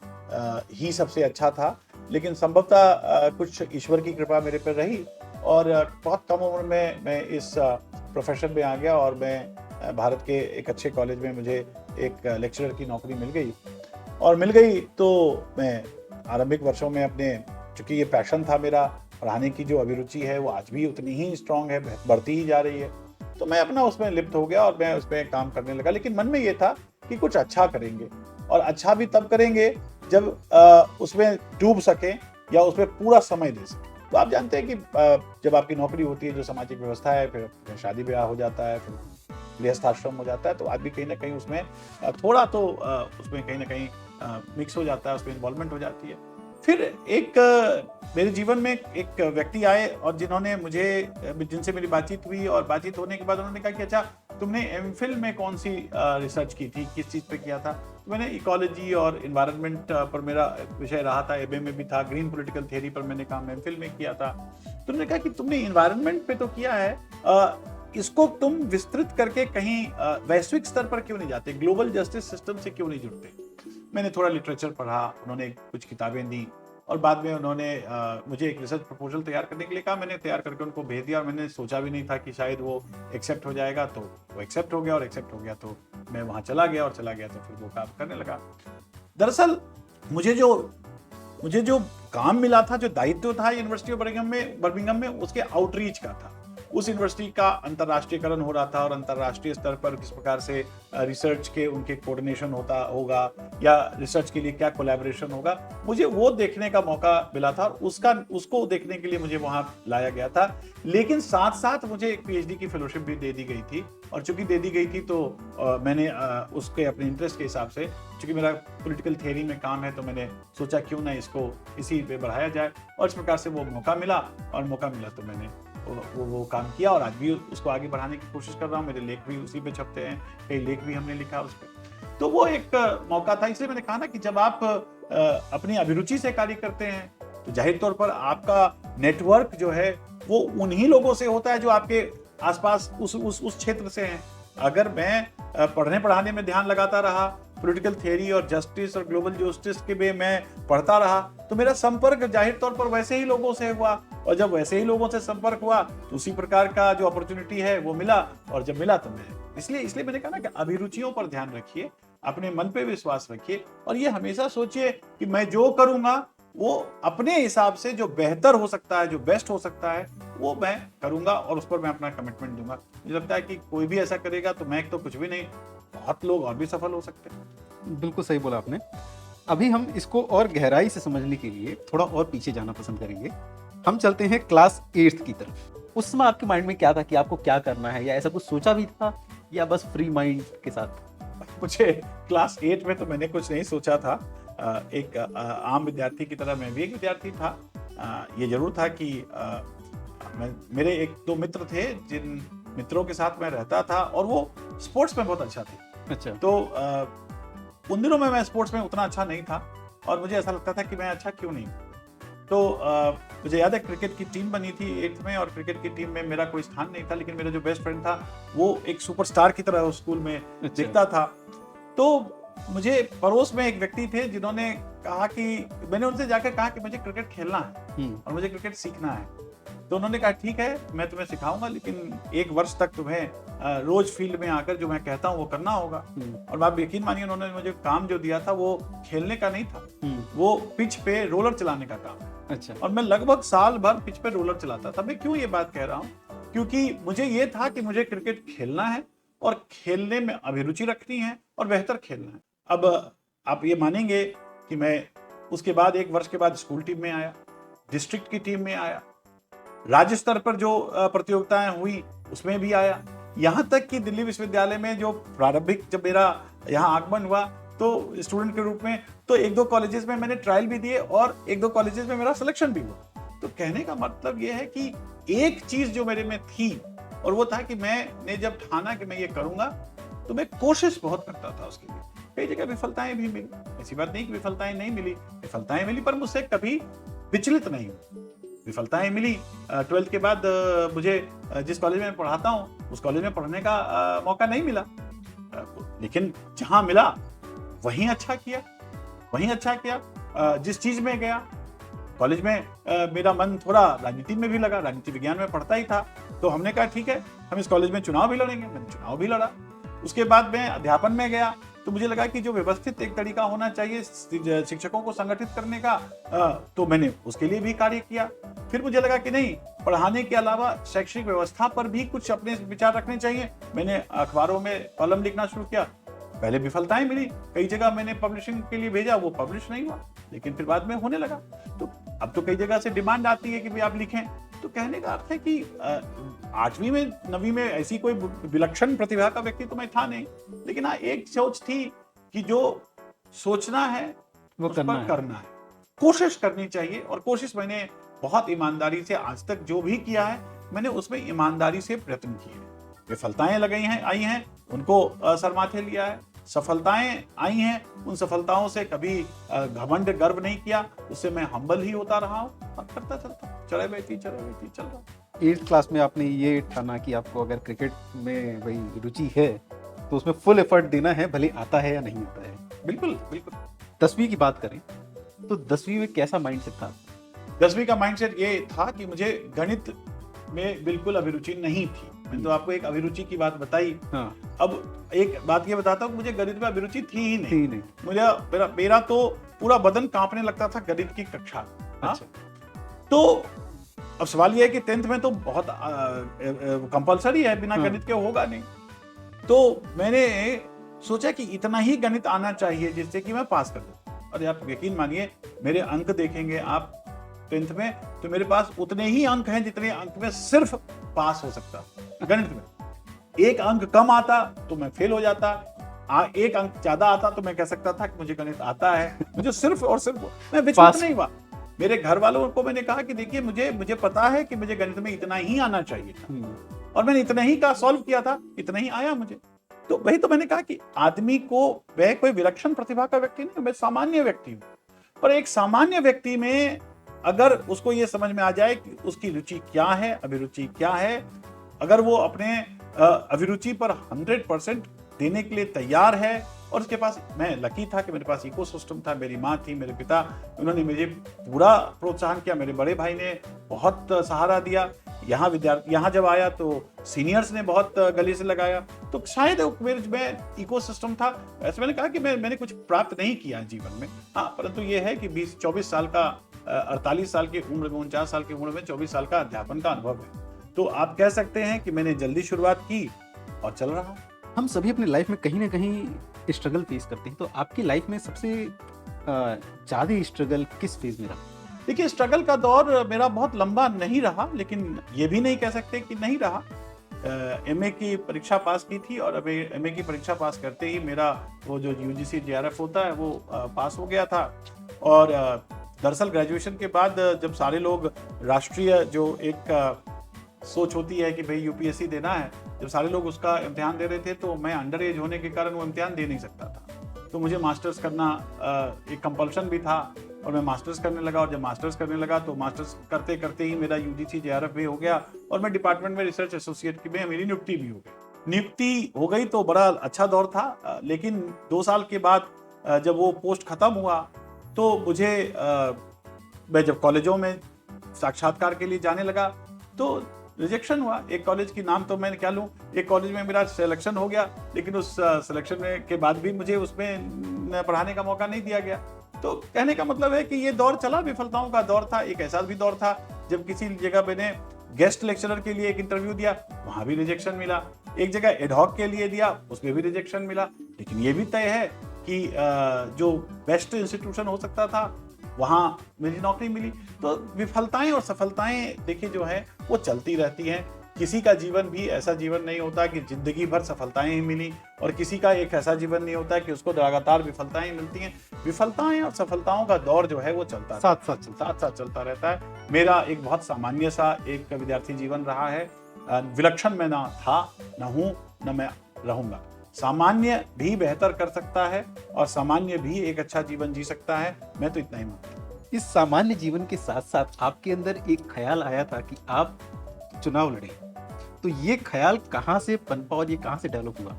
ही सबसे अच्छा था, लेकिन संभवतः कुछ ईश्वर की कृपा मेरे पर रही और बहुत कम उम्र में मैं इस प्रोफेशन में आ गया और मैं भारत के एक अच्छे कॉलेज में मुझे एक लेक्चरर की नौकरी मिल गई। तो मैं आरंभिक वर्षों में अपने, चूंकि ये पैशन था मेरा, पढ़ाने की जो अभिरुचि है वो आज भी उतनी ही स्ट्रांग है, बढ़ती ही जा रही है, तो मैं अपना उसमें लिप्त हो गया और मैं उसमें काम करने लगा। लेकिन मन में ये था कि कुछ अच्छा करेंगे और अच्छा भी तब करेंगे जब उसमें डूब सके या उसमें पूरा समय दे सके। तो आप जानते हैं कि जब आपकी नौकरी होती है, जो सामाजिक व्यवस्था है, फिर शादी ब्याह हो जाता है, फिर गृहस्थाश्रम हो जाता है, तो आदमी कहीं ना कहीं उसमें थोड़ा तो उसमें कहीं ना कहीं मिक्स हो जाता है, उसमें इन्वॉल्वमेंट हो जाती है। फिर एक मेरे जीवन में एक व्यक्ति आए और जिनसे मेरी बातचीत हुई और बातचीत होने के बाद उन्होंने कहा कि अच्छा, तुमने एमफिल में कौन सी रिसर्च की थी, किस चीज़ पे किया था? तो मैंने इकोलॉजी और इन्वायरमेंट पर मेरा विषय रहा था, एमए में भी था, ग्रीन पॉलिटिकल थियरी पर मैंने काम एमफिल में किया था। तो उन्होंने कहा कि तुमने इन्वायरमेंट पे तो किया है, इसको तुम विस्तृत करके कहीं वैश्विक स्तर पर क्यों नहीं जाते, ग्लोबल जस्टिस सिस्टम से क्यों नहीं जुड़ते? मैंने थोड़ा लिटरेचर पढ़ा, उन्होंने कुछ किताबें दी और बाद में उन्होंने मुझे एक रिसर्च प्रपोजल तैयार करने के लिए कहा। मैंने तैयार करके उनको भेज दिया और मैंने सोचा भी नहीं था कि शायद वो एक्सेप्ट हो जाएगा, तो वो एक्सेप्ट हो गया और एक्सेप्ट हो गया तो मैं वहाँ चला गया तो फिर वो काम करने लगा। दरअसल मुझे जो काम मिला था, जो दायित्व था यूनिवर्सिटी ऑफ बर्मिंघम में, उसके आउटरीच का था। उस यूनिवर्सिटी का अंतर्राष्ट्रीयकरण हो रहा था और अंतर्राष्ट्रीय स्तर पर किस प्रकार से रिसर्च के उनके कोऑर्डिनेशन होगा या रिसर्च के लिए क्या कोलैबोरेशन होगा, मुझे वो देखने का मौका मिला था और उसको देखने के लिए मुझे वहां लाया गया था। लेकिन साथ साथ मुझे एक पीएचडी की फेलोशिप भी दे दी गई थी और चूंकि दे दी गई थी तो मैंने उसके अपने इंटरेस्ट के हिसाब से, चूंकि मेरा पॉलिटिकल थियरी में काम है, तो मैंने सोचा क्यों ना इसको इसी पे बढ़ाया जाए और इस प्रकार से वो मौका मिला तो मैंने वो काम किया और आज भी उसको आगे बढ़ाने की कोशिश कर रहा हूँ। मेरे लेख भी उसी पे छपते हैं, कई लेख भी हमने लिखा उस पर। तो वो एक मौका था। इसलिए मैंने कहा ना कि जब आप अपनी अभिरुचि से कार्य करते हैं तो जाहिर तौर पर आपका नेटवर्क जो है वो उन्हीं लोगों से होता है जो आपके आसपास उस क्षेत्र से हैं। अगर मैं पढ़ने पढ़ाने में ध्यान लगाता रहा पॉलिटिकल थियरी और जस्टिस और ग्लोबल जस्टिस के में मैं पढ़ता रहा, तो मेरा संपर्क जाहिर तौर पर वैसे ही लोगों से हुआ, और जब वैसे ही लोगों से संपर्क हुआ तो उसी प्रकार का जो अपॉर्चुनिटी है वो मिला, और जब मिला तो मैं इसलिए मैंने कहा ना कि अभिरुचियों पर ध्यान रखिए, अपने मन पे विश्वास रखिए, और ये हमेशा सोचिए कि मैं जो करूंगा वो अपने हिसाब से जो बेहतर हो सकता है, जो बेस्ट हो सकता है, वो मैं करूंगा और उस पर मैं अपना कमिटमेंट दूंगा। मुझे लगता है कि कोई भी ऐसा करेगा तो मैं तो कुछ भी नहीं, बहुत लोग और भी सफल हो सकते हैं। बिल्कुल सही बोला आपने। अभी हम इसको और गहराई से समझने के लिए थोड़ा और पीछे जाना पसंद करेंगे। हम चलते हैं क्लास 8th की तरफ। उस समय आपके माइंड में क्या था कि आपको क्या करना है, या ऐसा कुछ सोचा भी था, या बस फ्री माइंड के साथ? मुझे क्लास 8 में तो मैंने कुछ नहीं सोचा था। एक आम विद्यार्थी की तरह मैं भी एक विद्यार्थी था। ये जरूर था कि मेरे एक दो मित्र थे जिन मित्रों के साथ मैं रहता था, और वो स्पोर्ट्स में बहुत अच्छा थे। अच्छा। तो उन दिनों में मैं स्पोर्ट्स में उतना अच्छा नहीं था, और मुझे ऐसा लगता था कि मैं अच्छा क्यों नहीं। तो मुझे याद है क्रिकेट की टीम बनी थी 8th में, और क्रिकेट की टीम में मेरा कोई स्थान नहीं था, लेकिन मेरा जो बेस्ट फ्रेंड था वो एक सुपरस्टार की तरह उस स्कूल में दिखता था। तो मुझे पड़ोस में एक व्यक्ति थे जिन्होंने कहा कि मैंने उनसे जाकर कहा कि मुझे क्रिकेट खेलना है और मुझे क्रिकेट सीखना है। तो उन्होंने कहा ठीक है, मैं तुम्हें सिखाऊंगा, लेकिन 1 वर्ष तक तुम्हें रोज फील्ड में आकर जो मैं कहता हूँ वो करना होगा। और आप यकीन मानिए, उन्होंने मुझे काम जो दिया था वो खेलने का नहीं था, वो पिच पे रोलर चलाने का काम। अच्छा। और मैं लगभग साल भर पिच पे रोलर चलाता था। मैं क्यों ये बात कह रहा हूँ, क्योंकि मुझे ये था कि मुझे क्रिकेट खेलना है और खेलने में अभिरुचि रखनी है और बेहतर खेलना है। अब आप ये मानेंगे कि मैं उसके बाद 1 वर्ष के बाद स्कूल टीम में आया, डिस्ट्रिक्ट की टीम में आया, राज्य स्तर पर जो प्रतियोगिताएं हुई उसमें भी आया, यहाँ तक कि दिल्ली विश्वविद्यालय में जो प्रारंभिक जब मेरा यहाँ आगमन हुआ तो स्टूडेंट के रूप में, तो 1-2 कॉलेजेस में मैंने ट्रायल भी दिए और 1-2 कॉलेजेस में मेरा सिलेक्शन भी हुआ। तो कहने का मतलब ये है कि एक चीज जो मेरे में थी, और वो था कि मैंने जब ठाना कि मैं ये करूंगा तो मैं कोशिश बहुत करता था उसके लिए। कई जगह विफलताएं भी मिली, ऐसी बात नहीं कि विफलताएं नहीं मिली, विफलताएं मिली, पर मुझसे कभी विचलित नहीं हुई। विफलताएं मिली। 12th के बाद मुझे जिस कॉलेज में पढ़ाता हूँ उस कॉलेज में पढ़ने का मौका नहीं मिला, लेकिन जहां मिला वहीं अच्छा किया। जिस चीज में गया कॉलेज में मेरा मन थोड़ा राजनीति में भी लगा, राजनीति विज्ञान में पढ़ता ही था, तो हमने कहा ठीक है, हम इस कॉलेज में चुनाव भी लड़ेंगे। मैंने चुनाव भी लड़ा। उसके बाद मैं अध्यापन में गया, तो मुझे लगा कि जो व्यवस्थित एक तरीका होना चाहिए शिक्षकों को संगठित करने का, तो मैंने उसके लिए भी कार्य किया। फिर मुझे लगा कि नहीं, पढ़ाने के अलावा शैक्षिक व्यवस्था पर भी कुछ अपने विचार रखने चाहिए। मैंने अखबारों में कॉलम लिखना शुरू किया। पहले विफलताएं मिली, कई जगह मैंने पब्लिशिंग के लिए भेजा, वो पब्लिश नहीं हुआ, लेकिन फिर बाद में होने लगा। तो अब तो कई जगह से डिमांड आती है कि भाई आप लिखें। तो कहने का अर्थ है कि 8वीं में 9वीं में ऐसी कोई विलक्षण प्रतिभा का व्यक्ति तो मैं था नहीं, लेकिन हाँ एक सोच थी कि जो सोचना है वो करना है। कोशिश करनी चाहिए। और कोशिश मैंने बहुत ईमानदारी से आज तक जो भी किया है, मैंने उसमें ईमानदारी से प्रयत्न किए। विफलताएं आई हैं, उनको सर माथे लिया है। सफलताएं आई हैं, उन सफलताओं से कभी घमंड गर्व नहीं किया, उससे मैं हम्बल ही होता रहा हूँ और करता चलता चल रहा। 8th क्लास में आपने ये ठाना कि आपको अगर क्रिकेट में वही रुचि है तो उसमें फुल एफर्ट देना है, भले आता है या नहीं आता है। बिल्कुल। 10वीं की बात करें तो 10वीं में कैसा माइंडसेट था? 10वीं का माइंडसेट ये था कि मुझे गणित में बिल्कुल अभिरुचि नहीं थी। मैंने तो आपको एक अभिरुचि की बात बताई। हाँ। अब एक बात ये बताता हूँ कि मुझे गणित में अभिरुचि थी ही नहीं। मेरा तो पूरा बदन कांपने लगता था गणित की कक्षा। अच्छा। तो अब सवाल ये है कि 10th में तो बहुत कंपलसरी है, बिना गणित के होगा नहीं। तो मैंने सोचा कि इतना ही गणित आना चाहिए जिससे कि मैं पास कर दूं। और आप यकीन मानिए, मेरे अंक देखेंगे आप 10th में, तो मेरे पास उतने ही अंक हैं जितने अंक में सिर्फ पास हो सकता गणित में। 1 अंक कम आता तो मैं फेल हो जाता, 1 अंक ज्यादा आता तो मैं कह सकता था कि मुझे गणित आता है। मुझे सिर्फ और सिर्फ मैं विचलित नहीं हुआ। मेरे घर वालों को मैंने कहा कि देखिए, मुझे पता है कि मुझे गणित में इतना ही आना चाहिए था, और मैंने इतना ही का सॉल्व किया था, इतना ही आया मुझे। तो वही तो मैंने कहा कि आदमी को, वह कोई विलक्षण प्रतिभा का व्यक्ति नहीं, मैं सामान्य व्यक्ति हूँ। पर एक सामान्य व्यक्ति में अगर उसको ये समझ में आ जाए कि उसकी रुचि क्या है, अभिरुचि क्या है, अगर वो अपने अभिरुचि पर 100% देने के लिए तैयार है। और उसके पास, मैं लकी था कि मेरे पास इकोसिस्टम था, मेरी माँ थी, मेरे पिता, उन्होंने मुझे पूरा प्रोत्साहन किया, मेरे बड़े भाई ने बहुत सहारा दिया। यहाँ जब आया तो सीनियर्स ने बहुत गले से लगाया। तो शायद मेरे में इकोसिस्टम था। ऐसे मैंने कहा कि मैंने कुछ प्राप्त नहीं किया जीवन में, हाँ, परंतु ये है कि 24 साल का 48 साल की उम्र में, 49 साल की उम्र में 24 साल का अध्यापन का अनुभव है। तो आप कह सकते हैं कि मैंने जल्दी शुरुआत की और चल रहा हूँ। हम सभी अपनी लाइफ में कहीं ना कहीं स्ट्रगल फेस करते हैं, तो आपकी लाइफ में सबसे ज़्यादा स्ट्रगल किस फेज में रहा? देखिए, स्ट्रगल का दौर मेरा बहुत लंबा नहीं रहा, लेकिन ये भी नहीं कह सकते कि नहीं रहा। एमए की परीक्षा पास की थी और एमए की परीक्षा पास करते ही मेरा वो जो यूजीसी जेआरएफ होता है वो पास हो गया था। और दरअसल ग्रेजुएशन के बाद जब सारे लोग राष्ट्रीय जो एक सोच होती है कि भाई यूपीएससी देना है, जब सारे लोग उसका इम्तिहान दे रहे थे तो मैं अंडर एज होने के कारण वो इम्तिहान दे नहीं सकता था। तो मुझे मास्टर्स करना एक कंपल्शन भी था और मैं मास्टर्स करने लगा। और जब मास्टर्स करने लगा तो मास्टर्स करते करते ही मेरा यूजीसी जेआरएफ भी हो गया और मैं डिपार्टमेंट में रिसर्च एसोसिएट की में मेरी नियुक्ति भी हो गई। नियुक्ति हो गई तो बड़ा अच्छा दौर था, लेकिन 2 साल के बाद जब वो पोस्ट खत्म हुआ तो मुझे मैं जब कॉलेजों में साक्षात्कार के लिए जाने लगा तो रिजेक्शन हुआ। एक कॉलेज की नाम तो मैं क्या लूं, एक कॉलेज में मेरा सिलेक्शन हो गया, लेकिन उस सिलेक्शन के बाद भी मुझे उसमें पढ़ाने का मौका नहीं दिया गया। तो कहने का मतलब है कि ये दौर चला, विफलताओं का दौर था। एक ऐसा भी दौर था जब किसी जगह मैंने गेस्ट लेक्चरर के लिए एक इंटरव्यू दिया, वहां भी रिजेक्शन मिला। एक जगह एडहॉक के लिए दिया, उसमें भी रिजेक्शन मिला। लेकिन ये भी तय है कि जो बेस्ट इंस्टीट्यूशन हो सकता था वहां मेरी नौकरी मिली। तो विफलताएं और सफलताएं देखिए जो है वो चलती रहती हैं। किसी का जीवन भी ऐसा जीवन नहीं होता कि जिंदगी भर सफलताएं ही मिली, और किसी का एक ऐसा जीवन नहीं होता कि उसको लगातार विफलताएं मिलती हैं। विफलताएं और सफलताओं का दौर जो है वो चलता साथ साथ चलता रहता है। मेरा एक बहुत सामान्य सा एक विद्यार्थी जीवन रहा है। विलक्षण मैं ना था, ना हूं, न मैं रहूंगा। सामान्य भी बेहतर कर सकता है और सामान्य भी एक अच्छा जीवन जी सकता है। मैं तो इतना ही मानता हूं। इस सामान्य जीवन के साथ साथ आपके अंदर एक ख्याल आया था कि आप चुनाव लड़ें, तो ये ख्याल कहाँ से पनपा और ये कहाँ से डेवलप हुआ?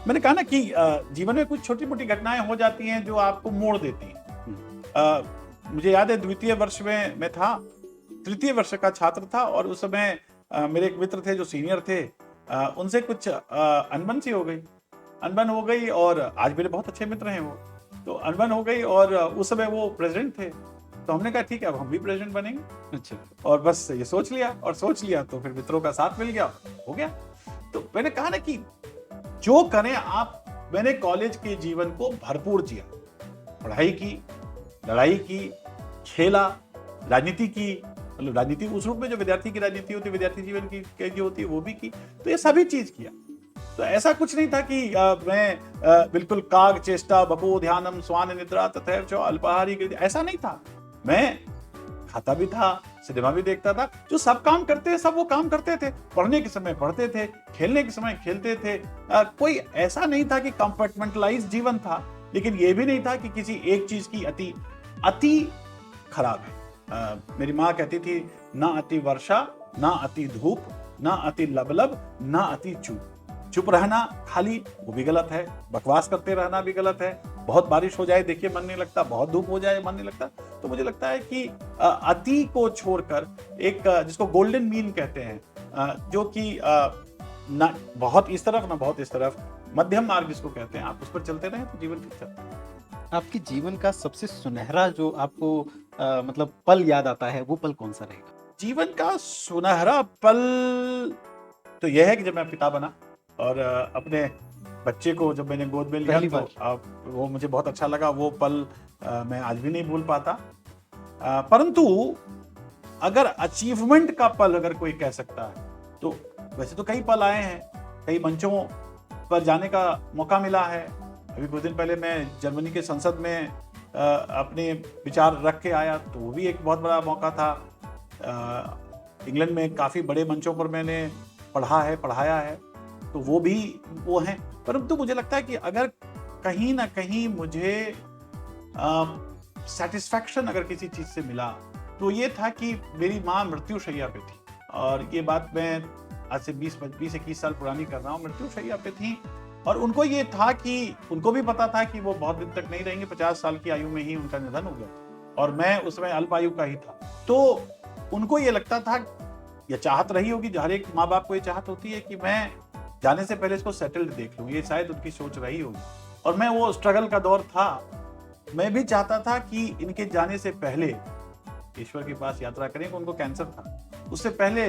मैंने कहा ना कि जीवन में कुछ छोटी मोटी घटनाएं हो जाती हैं जो आपको मोड़ देती हैं। मुझे याद है द्वितीय वर्ष में मैं था, तृतीय वर्ष का छात्र था, और उस समय मेरे एक मित्र थे जो सीनियर थे, उनसे कुछ अनबन सी हो गई और आज मेरे बहुत अच्छे मित्र हैं वो। तो अनबन हो गई और उस समय वो प्रेसिडेंट थे। तो हमने कहा ठीक है, अब हम भी प्रेसिडेंट बनेंगे। अच्छा। और बस ये सोच लिया तो फिर मित्रों का साथ मिल गया, हो गया। तो मैंने कहा ना कि जो करें आप, मैंने कॉलेज के जीवन को भरपूर जिया, पढ़ाई की, लड़ाई की, खेला, राजनीति की, मतलब राजनीति उस रूप में जो विद्यार्थी की राजनीति होती है, विद्यार्थी जीवन की जो होती है वो भी की। तो ये सभी चीज किया। तो ऐसा कुछ नहीं था कि मैं बिल्कुल काग चेष्टा बको ध्यानम स्वान निद्रा तथैव च अल्पाहारी, ऐसा नहीं था। मैं खाता भी था, सिनेमा भी देखता था, जो सब काम करते हैं सब वो काम करते थे। पढ़ने के समय पढ़ते थे, खेलने के समय खेलते थे। कोई ऐसा नहीं था कि कंपार्टमेंटलाइज जीवन था, लेकिन ये भी नहीं था कि किसी एक चीज की अति खराब है। मेरी माँ कहती थी, ना अति वर्षा, ना अति धूप, ना अति लबलब, ना अति चुप रहना खाली वो भी गलत है, बकवास करते रहना भी गलत है। बहुत बारिश हो जाए देखिए मन नहीं लगता, बहुत धूप हो जाए मन नहीं लगता। तो मुझे लगता है कि अति को छोड़कर एक जिसको गोल्डन मीन कहते हैं, जो कि ना बहुत इस तरफ ना बहुत इस तरफ, मध्यम मार्ग जिसको कहते हैं, आप उस पर चलते रहे तो जीवन ठीक चलता है। आपके जीवन का सबसे सुनहरा जो आपको मतलब पल याद आता है, वो पल कौन सा रहेगा? जीवन का सुनहरा पल तो यह है कि जब मैं पिता बना और अपने बच्चे को जब मैंने गोद में लिया तो वो मुझे बहुत अच्छा लगा। वो पल मैं आज भी नहीं भूल पाता। परंतु अगर अचीवमेंट का पल अगर कोई कह सकता है तो वैसे तो कई पल आए हैं, कई मंचों पर जाने का मौका मिला है। अभी कुछ दिन पहले मैं जर्मनी के संसद में अपने विचार रख के आया, तो वो भी एक बहुत बड़ा मौका था। इंग्लैंड में काफ़ी बड़े मंचों पर मैंने पढ़ाया है, तो वो भी वो हैं। परंतु मुझे लगता है कि अगर कहीं ना कहीं मुझे सेटिस्फैक्शन अगर किसी चीज़ से मिला तो ये था कि मेरी माँ मृत्युशैया पे थी। और ये बात मैं आज से 20-21 साल पुरानी कर रहा हूँ। मृत्युशैया पे थी और उनको ये था कि उनको भी पता था कि वो बहुत दिन तक नहीं रहेंगे, 50 साल की आयु में ही उनका निधन हो गया और मैं उसमें अल्प आयु का ही था। तो उनको ये लगता था, या चाहत रही होगी, हर एक माँ बाप को ये चाहत होती है कि मैं जाने से पहले इसको सेटल्ड देख लूँ, ये शायद उनकी सोच रही होगी। और मैं वो स्ट्रगल का दौर था, मैं भी चाहता था कि इनके जाने से पहले ईश्वर के पास यात्रा करें। उनको कैंसर था, उससे पहले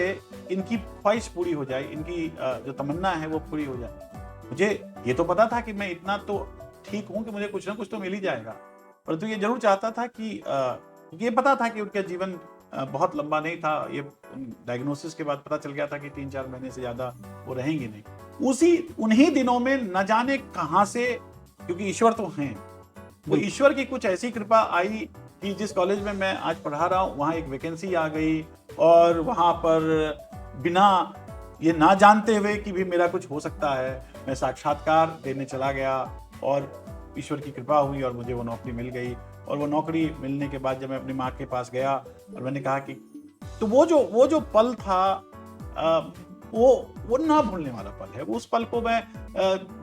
इनकी ख्वाहिश पूरी हो जाए, इनकी जो तमन्ना है वो पूरी हो जाए। मुझे ये तो पता था कि मैं इतना तो ठीक हूं कि मुझे कुछ ना कुछ तो मिल ही जाएगा, परंतु ये जरूर चाहता था कि ये पता था कि उनका जीवन बहुत लंबा नहीं था। ये डायग्नोसिस के बाद पता चल गया था कि 3-4 महीने से ज्यादा वो रहेंगे नहीं। उन्हीं दिनों में न जाने कहां से, क्योंकि ईश्वर तो हैं, वो ईश्वर की कुछ ऐसी कृपा आई कि जिस कॉलेज में मैं आज पढ़ा रहा हूँ वहाँ एक वैकेंसी आ गई और वहाँ पर बिना ये ना जानते हुए कि भी मेरा कुछ हो सकता है, मैं साक्षात्कार देने चला गया और ईश्वर की कृपा हुई और मुझे वो नौकरी मिल गई। और वो नौकरी मिलने के बाद जब मैं अपनी माँ के पास गया और मैंने कहा कि, तो वो जो पल था वो ना भूलने वाला पल है। उस पल को मैं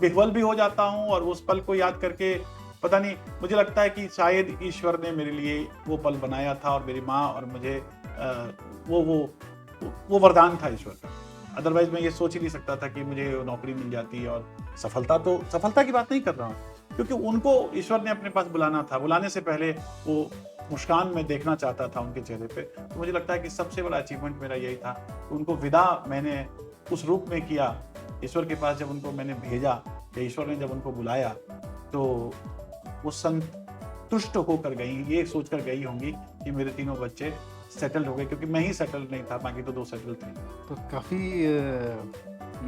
विह्वल भी हो जाता हूँ और उस पल को याद करके पता नहीं, मुझे लगता है कि शायद ईश्वर ने मेरे लिए वो पल बनाया था और मेरी माँ और मुझे वो वरदान था ईश्वर का। अदरवाइज मैं ये सोच ही नहीं सकता था कि मुझे नौकरी मिल जाती। और सफलता की बात नहीं कर रहा हूँ, क्योंकि उनको ईश्वर ने अपने पास बुलाना था। बुलाने से पहले वो मुस्कान में देखना चाहता था उनके चेहरे पे। तो मुझे लगता है कि सबसे बड़ा अचीवमेंट मेरा यही था। उनको विदा मैंने उस रूप में किया ईश्वर के पास। जब उनको मैंने भेजा या ईश्वर ने जब उनको बुलाया तो वो संतुष्ट होकर गई, ये सोचकर गई होंगी कि मेरे तीनों बच्चे सेटल हो गए, क्योंकि मैं ही सेटल नहीं था, बाकी तो 2 सेटल थे। तो काफ़ी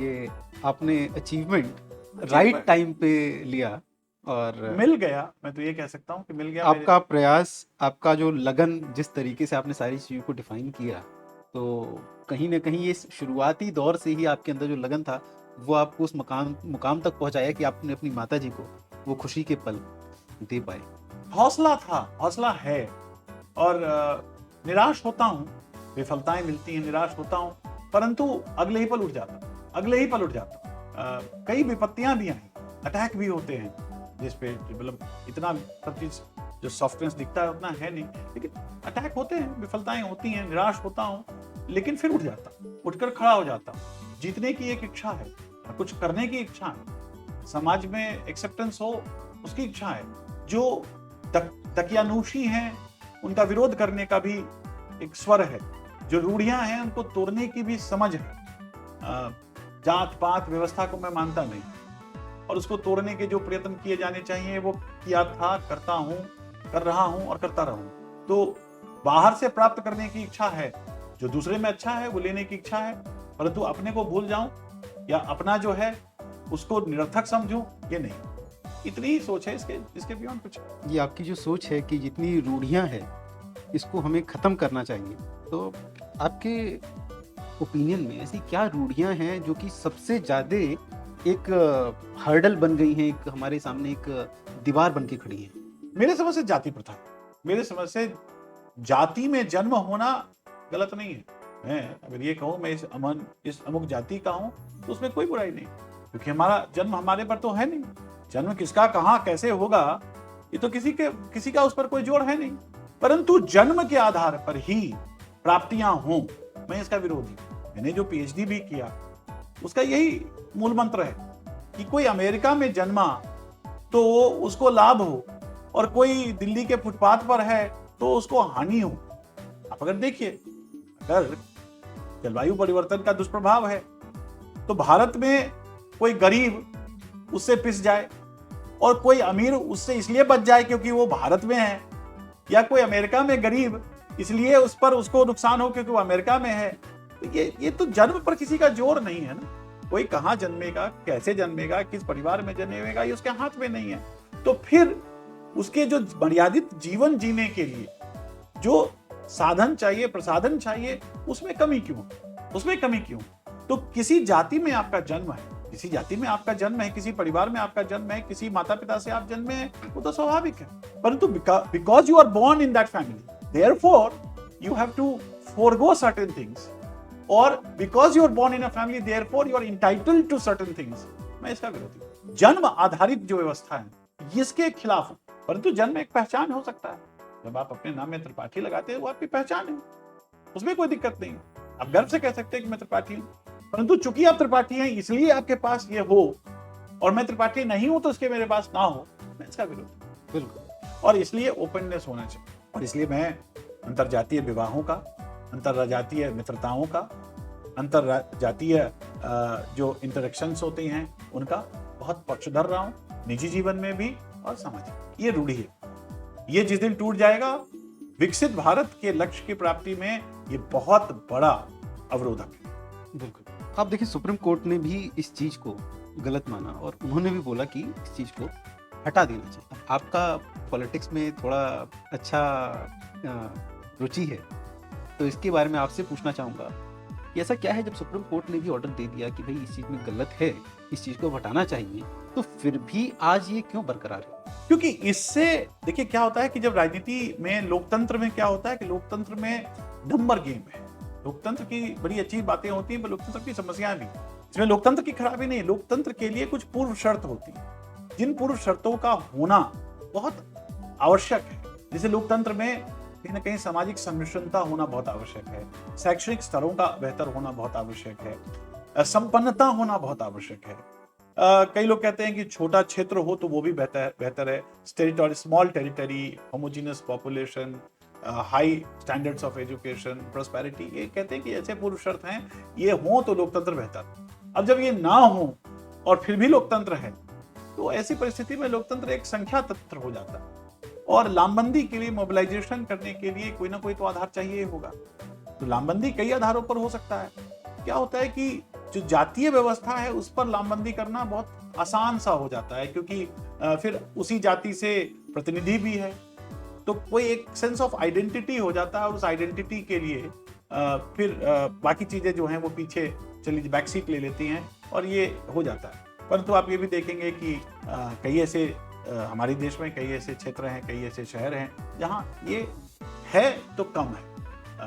ये आपने अचीवमेंट राइट टाइम पे लिया और मिल गया। मैं तो ये कह सकता हूँ कि मिल गया। आपका प्रयास, आपका जो लगन, जिस तरीके से आपने सारी चीज़ों को डिफाइन किया, तो कहीं ना कहीं ये शुरुआती दौर से ही आपके अंदर जो लगन था वो आपको उस मुकाम तक पहुंचाया कि आपने अपनी माता जी को वो खुशी के पल दे पाए। हौसला था, हौसला है। और निराश होता हूँ, विफलताएं मिलती हैं, निराश होता हूँ, परंतु अगले ही पल उठ जाता। कई विपत्तियां भी आई, अटैक भी होते हैं, जिसपे मतलब इतना सब चीज जो सॉफ्टनेस दिखता है उतना है नहीं, लेकिन अटैक होते हैं, विफलताएं होती हैं, निराश होता हूँ, लेकिन फिर उठकर खड़ा हो जाता हूँ। जीतने की एक इच्छा है, कुछ करने की इच्छा है, समाज में एक्सेप्टेंस हो उसकी इच्छा है। जो दकियानूशी हैं उनका विरोध करने का भी एक स्वर है, जो रूढ़ियां हैं उनको तोड़ने की भी समझ है। जात पात व्यवस्था को मैं मानता नहीं, और उसको तोड़ने के जो प्रयत्न किए जाने चाहिए वो किया था, करता हूं, कर रहा हूं और करता रहूं। तो बाहर से प्राप्त करने की इच्छा है, जो दूसरे में अच्छा है वो लेने की इच्छा है, परंतु अपने को भूल जाऊं या अपना जो है उसको निरर्थक समझूं, ये नहीं। इतनी ही सोच है, इसके बियॉन्ड कुछ। ये आपकी जो सोच है कि जितनी रूढ़ियां हैं इसको हमें खत्म करना चाहिए, तो आपके ओपिनियन में ऐसी क्या रूढ़ियां हैं जो कि सबसे ज्यादा एक हर्डल बन गई हैं, एक हमारे सामने एक दीवार बन के खड़ी है? मेरे समझ से जाति प्रथा, मेरे समझ से जाति में जन्म होना गलत नहीं है। मैं अगर ये कहूँ मैं इस अमुक जाति का हूँ तो उसमें कोई बुराई नहीं, क्योंकि हमारा जन्म हमारे पर तो है नहीं। जन्म किसका कहाँ कैसे होगा ये तो किसी का उस पर कोई जोड़ है नहीं, परंतु जन्म के आधार पर ही प्राप्तियां हों, मैं इसका विरोधी। मैंने जो पीएचडी भी किया उसका यही मूल मंत्र है कि कोई अमेरिका में जन्मा तो उसको लाभ हो, और कोई दिल्ली के फुटपाथ पर है तो उसको हानि हो। आप अगर देखिए, अगर जलवायु परिवर्तन का दुष्प्रभाव है तो भारत में कोई गरीब उससे पिस जाए और कोई अमीर उससे इसलिए बच जाए क्योंकि वो भारत में है, या कोई अमेरिका में गरीब इसलिए उसको नुकसान हो क्योंकि वो अमेरिका में है। तो ये तो जन्म पर किसी का जोर नहीं है ना। कोई कहाँ जन्मेगा, कैसे जन्मेगा, किस परिवार में जन्मेगा, ये उसके हाथ में नहीं है। तो फिर उसके जो मर्यादित जीवन जीने के लिए जो साधन चाहिए, प्रसाधन चाहिए, उसमें कमी क्यों? तो किसी जाति में आपका जन्म है, किसी परिवार में आपका जन्म है, किसी माता पिता से आप जन्मे हैं, वो तो स्वाभाविक है। परंतु because you are born in that family, therefore you have to forego certain things, or because you are born in a family therefore you are entitled to certain things, मैं इसका विरोधी हूं। जन्म आधारित जो व्यवस्था है इसके खिलाफ हूं। परंतु जन्म एक पहचान हो सकता है, जब आप अपने नाम में त्रिपाठी लगाते हैं वो आपकी पहचान है, उसमें कोई दिक्कत नहीं। आप गर्व से कह सकते हैं कि मैं त्रिपाठी हूं, परंतु चूंकि आप त्रिपाठी हैं इसलिए आपके पास ये हो और मैं त्रिपाठी नहीं हूं तो इसके मेरे पास ना हो, मैं इसका विरोध। बिल्कुल। और इसलिए ओपननेस होना चाहिए, और इसलिए मैं अंतरजातीय विवाहों का, अंतरजातीय मित्रताओं का, अंतरजातीय जो इंटरेक्शंस होती हैं उनका बहुत पक्षधर रहा हूं, निजी जीवन में भी और सामाजिक। ये रूढ़ी है, ये जिस दिन टूट जाएगा विकसित भारत के लक्ष्य की प्राप्ति में ये बहुत बड़ा अवरोधक है। बिल्कुल। आप देखिए सुप्रीम कोर्ट ने भी इस चीज को गलत माना और उन्होंने भी बोला कि इस चीज को हटा देना चाहिए। आपका पॉलिटिक्स में थोड़ा अच्छा रुचि है, तो इसके बारे में आपसे पूछना चाहूँगा कि ऐसा क्या है जब सुप्रीम कोर्ट ने भी ऑर्डर दे दिया कि भाई इस चीज़ में गलत है, इस चीज़ को हटाना चाहिए, तो फिर भी आज ये क्यों बरकरार है? क्योंकि इससे देखिए क्या होता है कि जब राजनीति में, लोकतंत्र में क्या होता है कि लोकतंत्र में नंबर गेम है। लोकतंत्र की बड़ी अच्छी बातें होती हैं पर लोकतंत्र की समस्याएं भी। इसमें लोकतंत्र की खराबी नहीं, लोकतंत्र के लिए कुछ पूर्व शर्त होती है जिन पूर्व शर्तों का होना बहुत आवश्यक है। जैसे लोकतंत्र में कहीं ना कहीं सामाजिक समिश्रता होना बहुत आवश्यक है, शैक्षणिक स्तरों का बेहतर होना बहुत आवश्यक है, संपन्नता होना बहुत आवश्यक है। कई लोग कहते हैं कि छोटा क्षेत्र हो तो वो भी बेहतर है, small territory, homogeneous population, high standards of education, prosperity, ये कहते हैं कि ऐसे पूर्व शर्त हैं, ये हो तो लोकतंत्र बेहतर। अब जब ये ना हो और फिर भी लोकतंत्र है तो ऐसी परिस्थिति में लोकतंत्र एक संख्या तंत्र हो जाता है, और लामबंदी के लिए, मोबिलाइजेशन करने के लिए कोई ना कोई तो आधार चाहिए होगा। तो लामबंदी कई आधारों पर हो सकता है। क्या होता है कि जो जातीय व्यवस्था है उस पर लामबंदी करना बहुत आसान सा हो जाता है, क्योंकि फिर उसी जाति से प्रतिनिधि भी है, तो कोई एक सेंस ऑफ आइडेंटिटी हो जाता है, और उस आइडेंटिटी के लिए फिर बाकी चीजें जो हैं वो पीछे चली, बैक सीट ले लेती हैं, और ये हो जाता है। परंतु आप ये भी देखेंगे कि कई ऐसे हमारे देश में कई ऐसे क्षेत्र हैं, कई ऐसे शहर हैं जहां ये है तो कम है,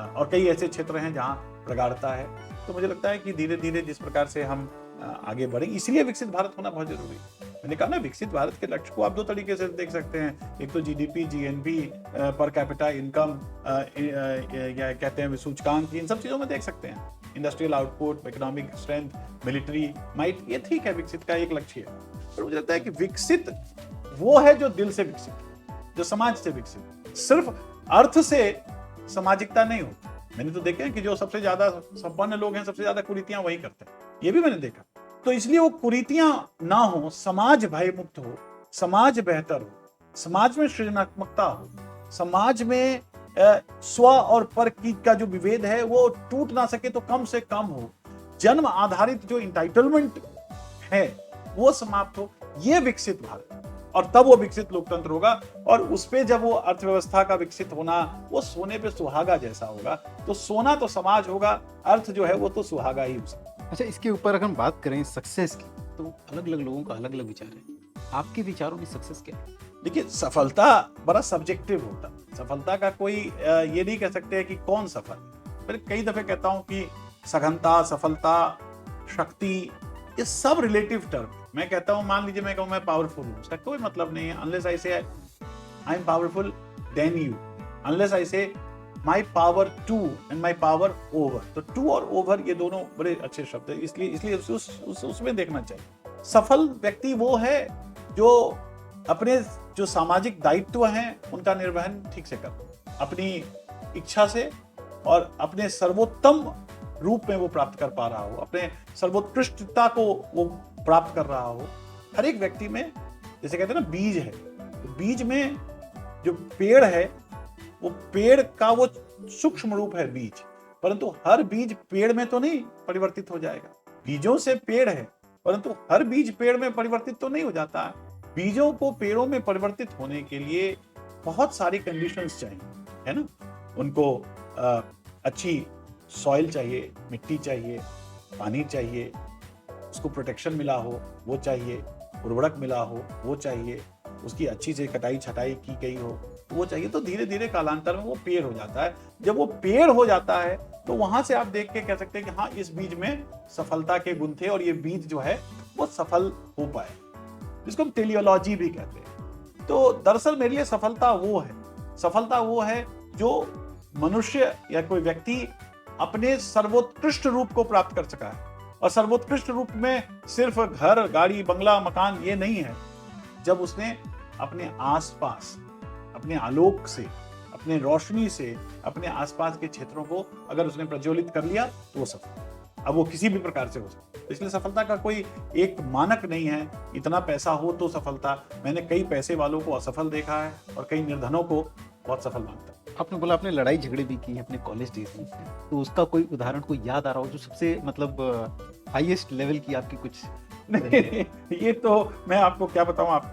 और कई ऐसे क्षेत्र हैं जहां प्रगाढ़ता है। तो मुझे लगता है कि धीरे धीरे जिस प्रकार से हम आगे बढ़ेंगे, इसलिए विकसित भारत होना बहुत जरूरी है। मैंने कहा ना, विकसित भारत के लक्ष्य को आप दो तरीके से देख सकते हैं, एक तो GDP, GNP, per capita income, या कहते हैं सूचकांक, इन सब चीजों में देख सकते हैं, industrial output, economic strength, military might, ये ठीक है, विकसित का एक लक्ष्य है। पर मुझे लगता है कि विकसित वो है जो दिल से विकसित, जो समाज से विकसित। सिर्फ अर्थ से सामाजिकता नहीं होती। मैंने तो देखा है कि जो सबसे ज्यादा संपन्न लोग हैं, सबसे ज्यादा कुरीतियां वही करते हैं, ये भी मैंने देखा। तो इसलिए वो कुरीतियां ना हो, समाज भय मुक्त हो, समाज बेहतर हो, समाज में सृजनात्मकता हो, समाज में स्व और पर की का जो विभेद है वो टूट ना सके तो कम से कम हो, जन्म आधारित जो इंटाइटलमेंट है वो समाप्त हो, ये विकसित भारत, और तब वो विकसित लोकतंत्र होगा। और उस पे जब वो अर्थव्यवस्था का विकसित होना, वो सोने पे सुहागा जैसा होगा। तो सोना तो समाज होगा, अर्थ जो है वो तो सुहागा ही होगा। अच्छा, इसके ऊपर अगर हम बात करें सक्सेस की, तो अलग अलग लोगों का अलग अलग विचार है। आपके विचारों में सक्सेस क्या है? देखिए, सफलता बड़ा सब्जेक्टिव होता है। सफलता का कोई ये नहीं कह सकते कि कौन सफल है। मैं कई दफे कहता हूं कि सघनता, सफलता, शक्ति, ये सब रिलेटिव टर्म। मैं कहता हूं, मान लीजिए मैं कहूं मैं पावरफुल हूं, उसका कोई मतलब नहीं है unless I say I am powerful than you, unless I say my power to and my power over. तो टू और ओवर ये दोनों बड़े अच्छे शब्द है, इसलिए उसमें देखना चाहिए। सफल व्यक्ति वो है जो अपने जो सामाजिक दायित्व हैं उनका निर्वहन ठीक से कर, अपनी इच्छा से और अपने सर्वोत्तम रूप में वो प्राप्त कर पा रहा हो, अपने सर्वोत्कृष्टता को वो प्राप्त कर रहा हो। हर एक व्यक्ति में, जैसे कहते हैं ना, बीज है, तो बीज में जो पेड़ है वो पेड़ का वो सूक्ष्म रूप है बीज, परंतु हर बीज पेड़ में तो नहीं परिवर्तित हो जाएगा। बीजों से पेड़ है, परंतु हर बीज पेड़ में परिवर्तित तो नहीं हो जाता है। बीजों को पेड़ों में परिवर्तित होने के लिए बहुत सारी कंडीशंस चाहिए, है ना। उनको अच्छी सॉइल चाहिए, मिट्टी चाहिए, पानी चाहिए, उसको प्रोटेक्शन मिला हो वो चाहिए, उर्वरक मिला हो वो चाहिए, उसकी अच्छी से कटाई छटाई की गई हो वो चाहिए। तो धीरे धीरे कालांतर में वो पेड़ हो जाता है। जब वो पेड़ हो जाता है तो वहां से आप देख के कह सकते हैं कि हाँ, इस बीज में सफलता के गुण थे और ये बीज जो है वो सफल हो पाए। जिसको हम टेलियोलॉजी भी कहते हैं। तो दरअसल मेरे लिए सफलता वो है जो मनुष्य या कोई व्यक्ति अपने सर्वोत्कृष्ट रूप को प्राप्त कर सका है। और सर्वोत्कृष्ट रूप में सिर्फ घर, गाड़ी, बंगला, मकान ये नहीं है। जब उसने अपने आसपास, अपने आलोक से, अपने रोशनी से अपने आसपास के क्षेत्रों को अगर उसने प्रज्वलित कर लिया तो वो सफल। अब वो किसी भी प्रकार से हो सकता है। इसलिए सफलता का कोई एक मानक नहीं है, इतना पैसा हो तो सफलता। मैंने कई पैसे वालों को असफल देखा है और कई निर्धनों को बहुत सफल मानता है। आपने बोला आपने लड़ाई झगड़े भी की है अपने कॉलेज डेज में, तो उसका कोई उदाहरण कोई याद आ रहा हो जो सबसे मतलब हाईएस्ट लेवल की आपकी कुछ? नहीं, ये तो मैं आपको क्या बताऊं। आप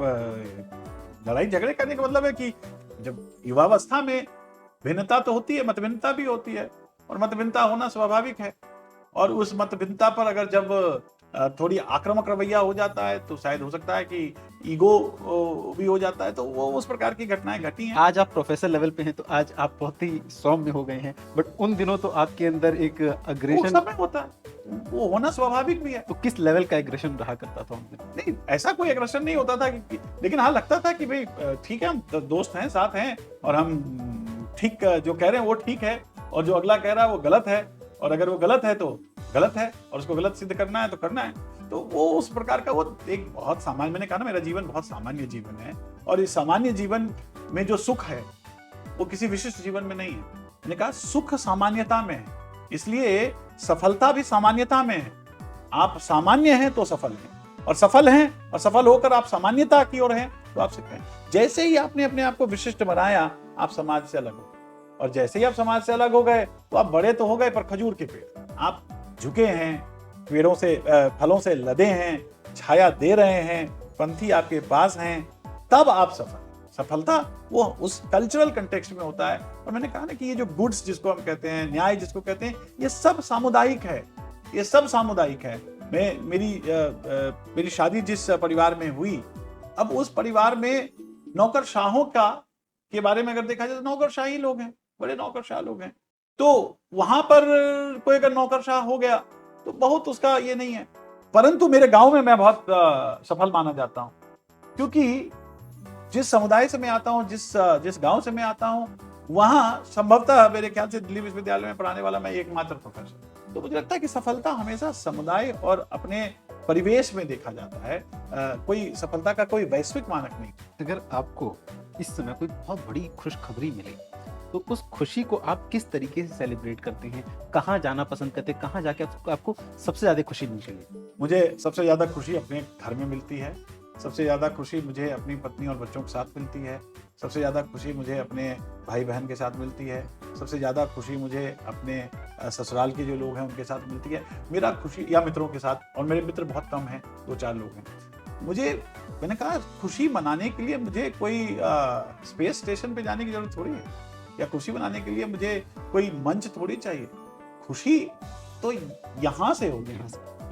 लड़ाई झगड़े करने का मतलब है कि जब युवावस्था में भिन्नता तो होती है, मतभिन्नता भी होती है, और मतभिन्नता होना स्वाभाविक है। और उस मतभिन्नता पर अगर जब थोड़ी आक्रामक रवैया हो जाता है तो शायद हो सकता है कि ईगो भी हो जाता है, तो वो उस प्रकार की घटनाएं घटी हैं। आज आप प्रोफेसर लेवल पे हैं तो आज आप बहुत ही सौम्य हो गए हैं, बट उन दिनों तो आपके अंदर एक वो अग्रेशन, समय होता है, वो होना स्वाभाविक भी है। तो किस लेवल का एग्रेशन रहा करता था उन दिनों? नहीं, ऐसा कोई एग्रेशन नहीं होता था लेकिन हाँ लगता था कि भाई ठीक है, हम दोस्त हैं, साथ हैं, और हम ठीक जो कह रहे हैं वो ठीक है, और जो अगला कह रहा है वो गलत है, और अगर वो गलत है तो गलत है, और उसको गलत सिद्ध करना है तो करना है। तो वो उस प्रकार का वो एक बहुत सामान्य, मैंने कहा ना मेरा जीवन बहुत सामान्य जीवन है, और इस सामान्य जीवन में जो सुख है वो किसी विशिष्ट जीवन में नहीं है। मैंने कहा सुख सामान्यता में है, इसलिए सफलता भी सामान्यता में है। आप सामान्य हैं तो सफल हैं, और सफल हैं और सफल होकर आप सामान्यता की ओर हैं तो आप सुख हैं। जैसे ही आपने अपने आप को विशिष्ट बनाया, आप समाज से अलग हो गए, और जैसे ही आप समाज से अलग हो गए तो आप बड़े तो हो गए पर खजूर के पेड़, आप झुके हैं, पेड़ों से फलों से लदे हैं, छाया दे रहे हैं, पंथी आपके पास हैं, तब आप सफल। सफलता वो उस कल्चरल कंटेक्स्ट में होता है। और मैंने कहा ना कि ये जो गुड्स जिसको हम कहते हैं, न्याय जिसको कहते हैं, ये सब सामुदायिक है, ये सब सामुदायिक है। मेरी शादी जिस परिवार में हुई, अब उस परिवार में नौकरशाहों के बारे में अगर देखा जाए तो नौकरशाही लोग हैं, बड़े नौकरशाह लोग हैं। तो वहां पर कोई अगर नौकरशाह हो गया तो बहुत उसका ये नहीं है। परंतु मेरे गांव में मैं बहुत सफल माना जाता हूं, क्योंकि जिस समुदाय से मैं आता हूं, जिस गांव से मैं आता हूं, वहां संभवतः मेरे ख्याल से दिल्ली विश्वविद्यालय में पढ़ाने वाला मैं एकमात्र प्रोफेसर। तो मुझे लगता है कि सफलता हमेशा समुदाय और अपने परिवेश में देखा जाता है। कोई सफलता का कोई वैश्विक मानक नहीं। अगर आपको इस समय कोई बहुत बड़ी खुशखबरी मिले तो उस खुशी को आप किस तरीके से सेलिब्रेट करते हैं? कहाँ जाना पसंद करते हैं? कहाँ जाके आपको सबसे ज्यादा खुशी मिलती है? मुझे सबसे ज्यादा खुशी अपने घर में मिलती है, सबसे ज्यादा खुशी मुझे अपनी पत्नी और बच्चों के साथ मिलती है, सबसे ज्यादा खुशी मुझे अपने भाई बहन के साथ मिलती है, सबसे ज्यादा खुशी मुझे अपने ससुराल के जो लोग हैं उनके साथ मिलती है, मेरा खुशी या मित्रों के साथ। और मेरे मित्र बहुत कम हैं, 2-4 लोग हैं। मैंने कहा खुशी मनाने के लिए मुझे कोई स्पेस स्टेशन पे जाने की जरूरत थोड़ी है, या खुशी मनाने के लिए मुझे कोई मंच थोड़ी चाहिए। खुशी तो यहाँ से होगी।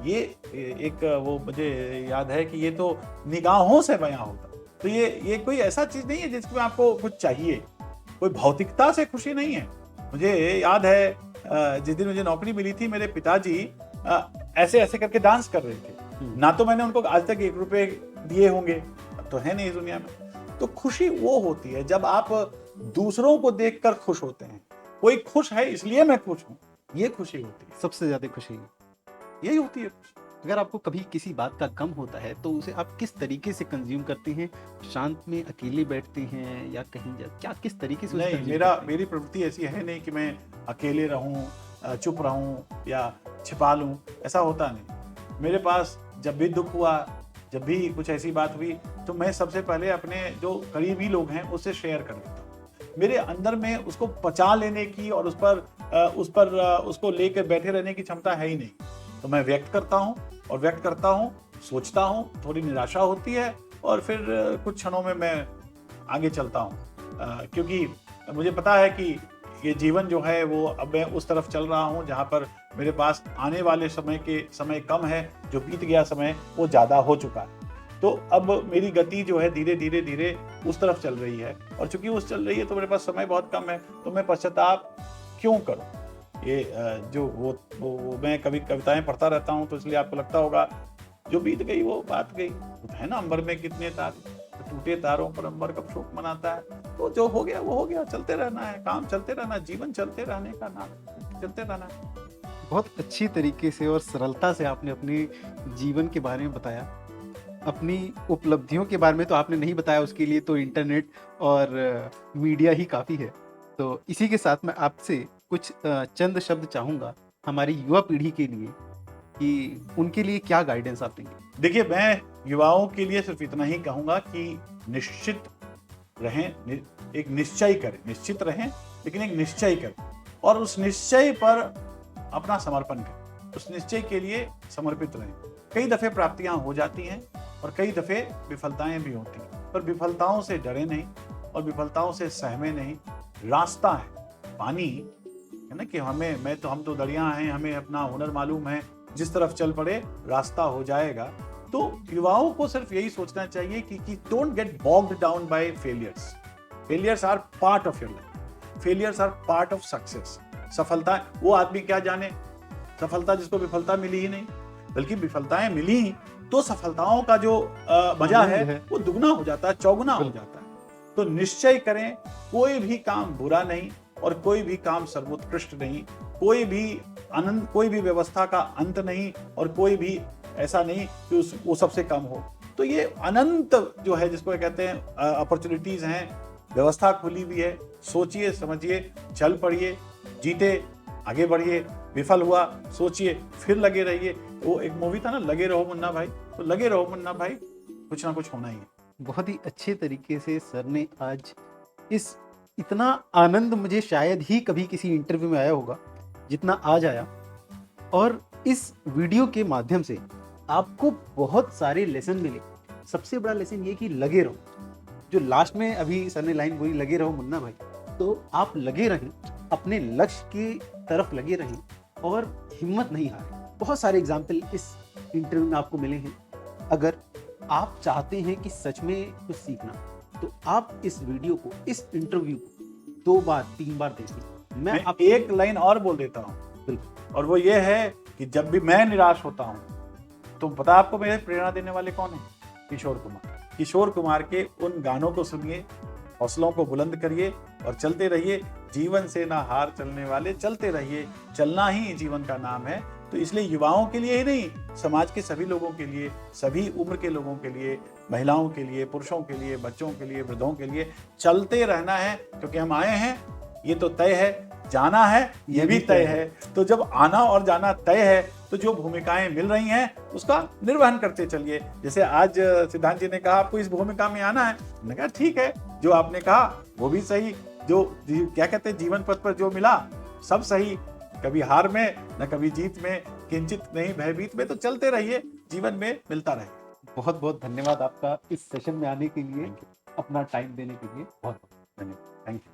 ये एक वो मुझे याद है कि ये तो निगाहों से बयां होता। तो ये कोई ऐसा चीज नहीं है जिसमें आपको कुछ चाहिए, कोई भौतिकता से खुशी नहीं है। मुझे याद है जिस दिन मुझे नौकरी मिली थी, मेरे पिताजी ऐसे ऐसे करके डांस कर रहे थे। ना तो मैंने उनको आज तक 1 रुपए दिए होंगे, अब तो है नहीं इस दुनिया में। तो खुशी वो होती है जब आप दूसरों को देखकर खुश होते हैं। कोई खुश है इसलिए मैं खुश हूं, ये खुशी होती है। सबसे ज्यादा खुशी यही होती है। अगर आपको कभी किसी बात का गम होता है तो उसे आप किस तरीके से कंज्यूम करते हैं? शांत में अकेले बैठते हैं या कहीं क्या किस तरीके से? नहीं, मेरी प्रवृत्ति ऐसी है नहीं कि मैं अकेले रहूं, चुप रहूं या छिपा लूं, ऐसा होता नहीं। मेरे पास जब भी दुख हुआ, जब भी कुछ ऐसी बात हुई, तो मैं सबसे पहले अपने जो करीबी लोग हैं उससे शेयर कर देता हूँ। मेरे अंदर में उसको पचा लेने की और उसको लेकर बैठे रहने की क्षमता है ही नहीं। तो मैं व्यक्त करता हूँ, सोचता हूँ, थोड़ी निराशा होती है, और फिर कुछ क्षणों में मैं आगे चलता हूँ, क्योंकि मुझे पता है कि ये जीवन जो है वो अब मैं उस तरफ चल रहा हूँ जहाँ पर मेरे पास आने वाले समय कम है, जो बीत गया समय वो ज़्यादा हो चुका है। तो अब मेरी गति जो है धीरे धीरे उस तरफ चल रही है, और चूंकि उस चल रही है तो मेरे पास समय बहुत कम है, तो मैं पश्चाताप क्यों करूँ? ये जो वो मैं कभी कविताएं पढ़ता रहता हूँ, तो इसलिए आपको लगता होगा जो बीत गई वो बात गई। तो है ना, अंबर में कितने तारे, टूटे तारों पर अंबर कब शोक मनाता है। तो जो हो गया वो हो गया, चलते रहना है, काम चलते रहना, जीवन चलते रहने का नाम, चलते रहना है। बहुत अच्छी तरीके से और सरलता से आपने अपने जीवन के बारे में बताया। अपनी उपलब्धियों के बारे में तो आपने नहीं बताया, उसके लिए तो इंटरनेट और मीडिया ही काफ़ी है। तो इसी के साथ मैं आपसे कुछ चंद शब्द चाहूँगा हमारी युवा पीढ़ी के लिए कि उनके लिए क्या गाइडेंस आप देंगे? देखिए, मैं युवाओं के लिए सिर्फ इतना ही कहूंगा कि निश्चित रहें, एक निश्चय करें, निश्चित रहें लेकिन एक निश्चय करें, और उस निश्चय पर अपना समर्पण करें, उस निश्चय के लिए समर्पित रहें। कई दफे प्राप्तियां हो जाती हैं और कई दफे विफलताएं भी होती हैं, पर विफलताओं से डरे नहीं और विफलताओं से सहमे नहीं। रास्ता है, पानी है ना, कि हम तो दरिया हैं, हमें अपना हुनर मालूम है, जिस तरफ चल पड़े रास्ता हो जाएगा। तो युवाओं को सिर्फ यही सोचना चाहिए कि don't get bogged down by failures. Failures are part of your life, failures are part of success. सफलता, वो आदमी क्या जाने सफलता जिसको विफलता मिली ही नहीं, बल्कि विफलताएं मिली तो सफलताओं का जो मजा है वो दुगना हो जाता है, चौगुना हो जाता है। तो निश्चय करें, कोई भी काम बुरा नहीं और कोई भी काम सर्वोत्कृष्ट नहीं, कोई भी व्यवस्था का अंत नहीं और कोई भी ऐसा नहीं कि वो सबसे कम हो। तो ये अनंत जो है, जिसको कहते हैं अपॉर्चुनिटीज हैं, व्यवस्था खुली हुई है। सोचिए, समझिए, चल पड़िए, जीते, आगे बढ़िए। विफल हुआ, सोचिए, फिर लगे रहिए। वो एक मूवी था ना, लगे रहो मुन्ना भाई, तो लगे रहो मुन्ना भाई, कुछ ना कुछ होना ही है। बहुत ही अच्छे तरीके से सर ने आज इतना आनंद मुझे शायद ही कभी किसी इंटरव्यू में आया होगा जितना आज आया। और इस वीडियो के माध्यम से आपको बहुत सारे लेसन मिले। सबसे बड़ा लेसन ये कि लगे रहो, जो लास्ट में अभी सर ने लाइन बोली, लगे रहो मुन्ना भाई, तो आप लगे रहें, अपने लक्ष्य की तरफ लगे रहें और हिम्मत नहीं हारें। बहुत सारे एग्जाम्पल इस इंटरव्यू में आपको मिले हैं। अगर आप चाहते हैं कि सच में कुछ सीखना, तो आप इस वीडियो को, इस इंटरव्यू को 2 बार 3 बार देखें। मैं आप एक लाइन और बोल देता हूँ, बिल्कुल, और वो ये है कि जब भी मैं निराश होता हूँ, तो पता आपको मेरे प्रेरणा देने वाले कौन है? किशोर कुमार। किशोर कुमार के उन गानों को सुनिए, हौसलों को बुलंद करिए और चलते रहिए। जीवन से ना हार चलने वाले, चलते रहिए, चलना ही जीवन का नाम है। तो इसलिए युवाओं के लिए ही नहीं, समाज के सभी लोगों के लिए, सभी उम्र के लोगों के लिए, महिलाओं के लिए, पुरुषों के लिए, बच्चों के लिए, वृद्धों के लिए चलते रहना है। क्योंकि हम आए हैं, ये तो तय है, जाना है ये भी तय है। तो जब आना और जाना तय है, तो जो भूमिकाएं मिल रही हैं उसका निर्वहन करते चलिए। जैसे आज सिद्धांत जी ने कहा आपको इस भूमिका में आना है, मैंने कहा ठीक है, जो आपने कहा वो भी सही, जो क्या कहते हैं जीवन पथ पर जो मिला सब सही। कभी हार में न कभी जीत में, किंचित नहीं भयभीत में। तो चलते रहिए, जीवन में मिलता रहे। बहुत बहुत धन्यवाद आपका इस सेशन में आने के लिए, अपना टाइम देने के लिए। बहुत बहुत धन्यवाद, थैंक यू।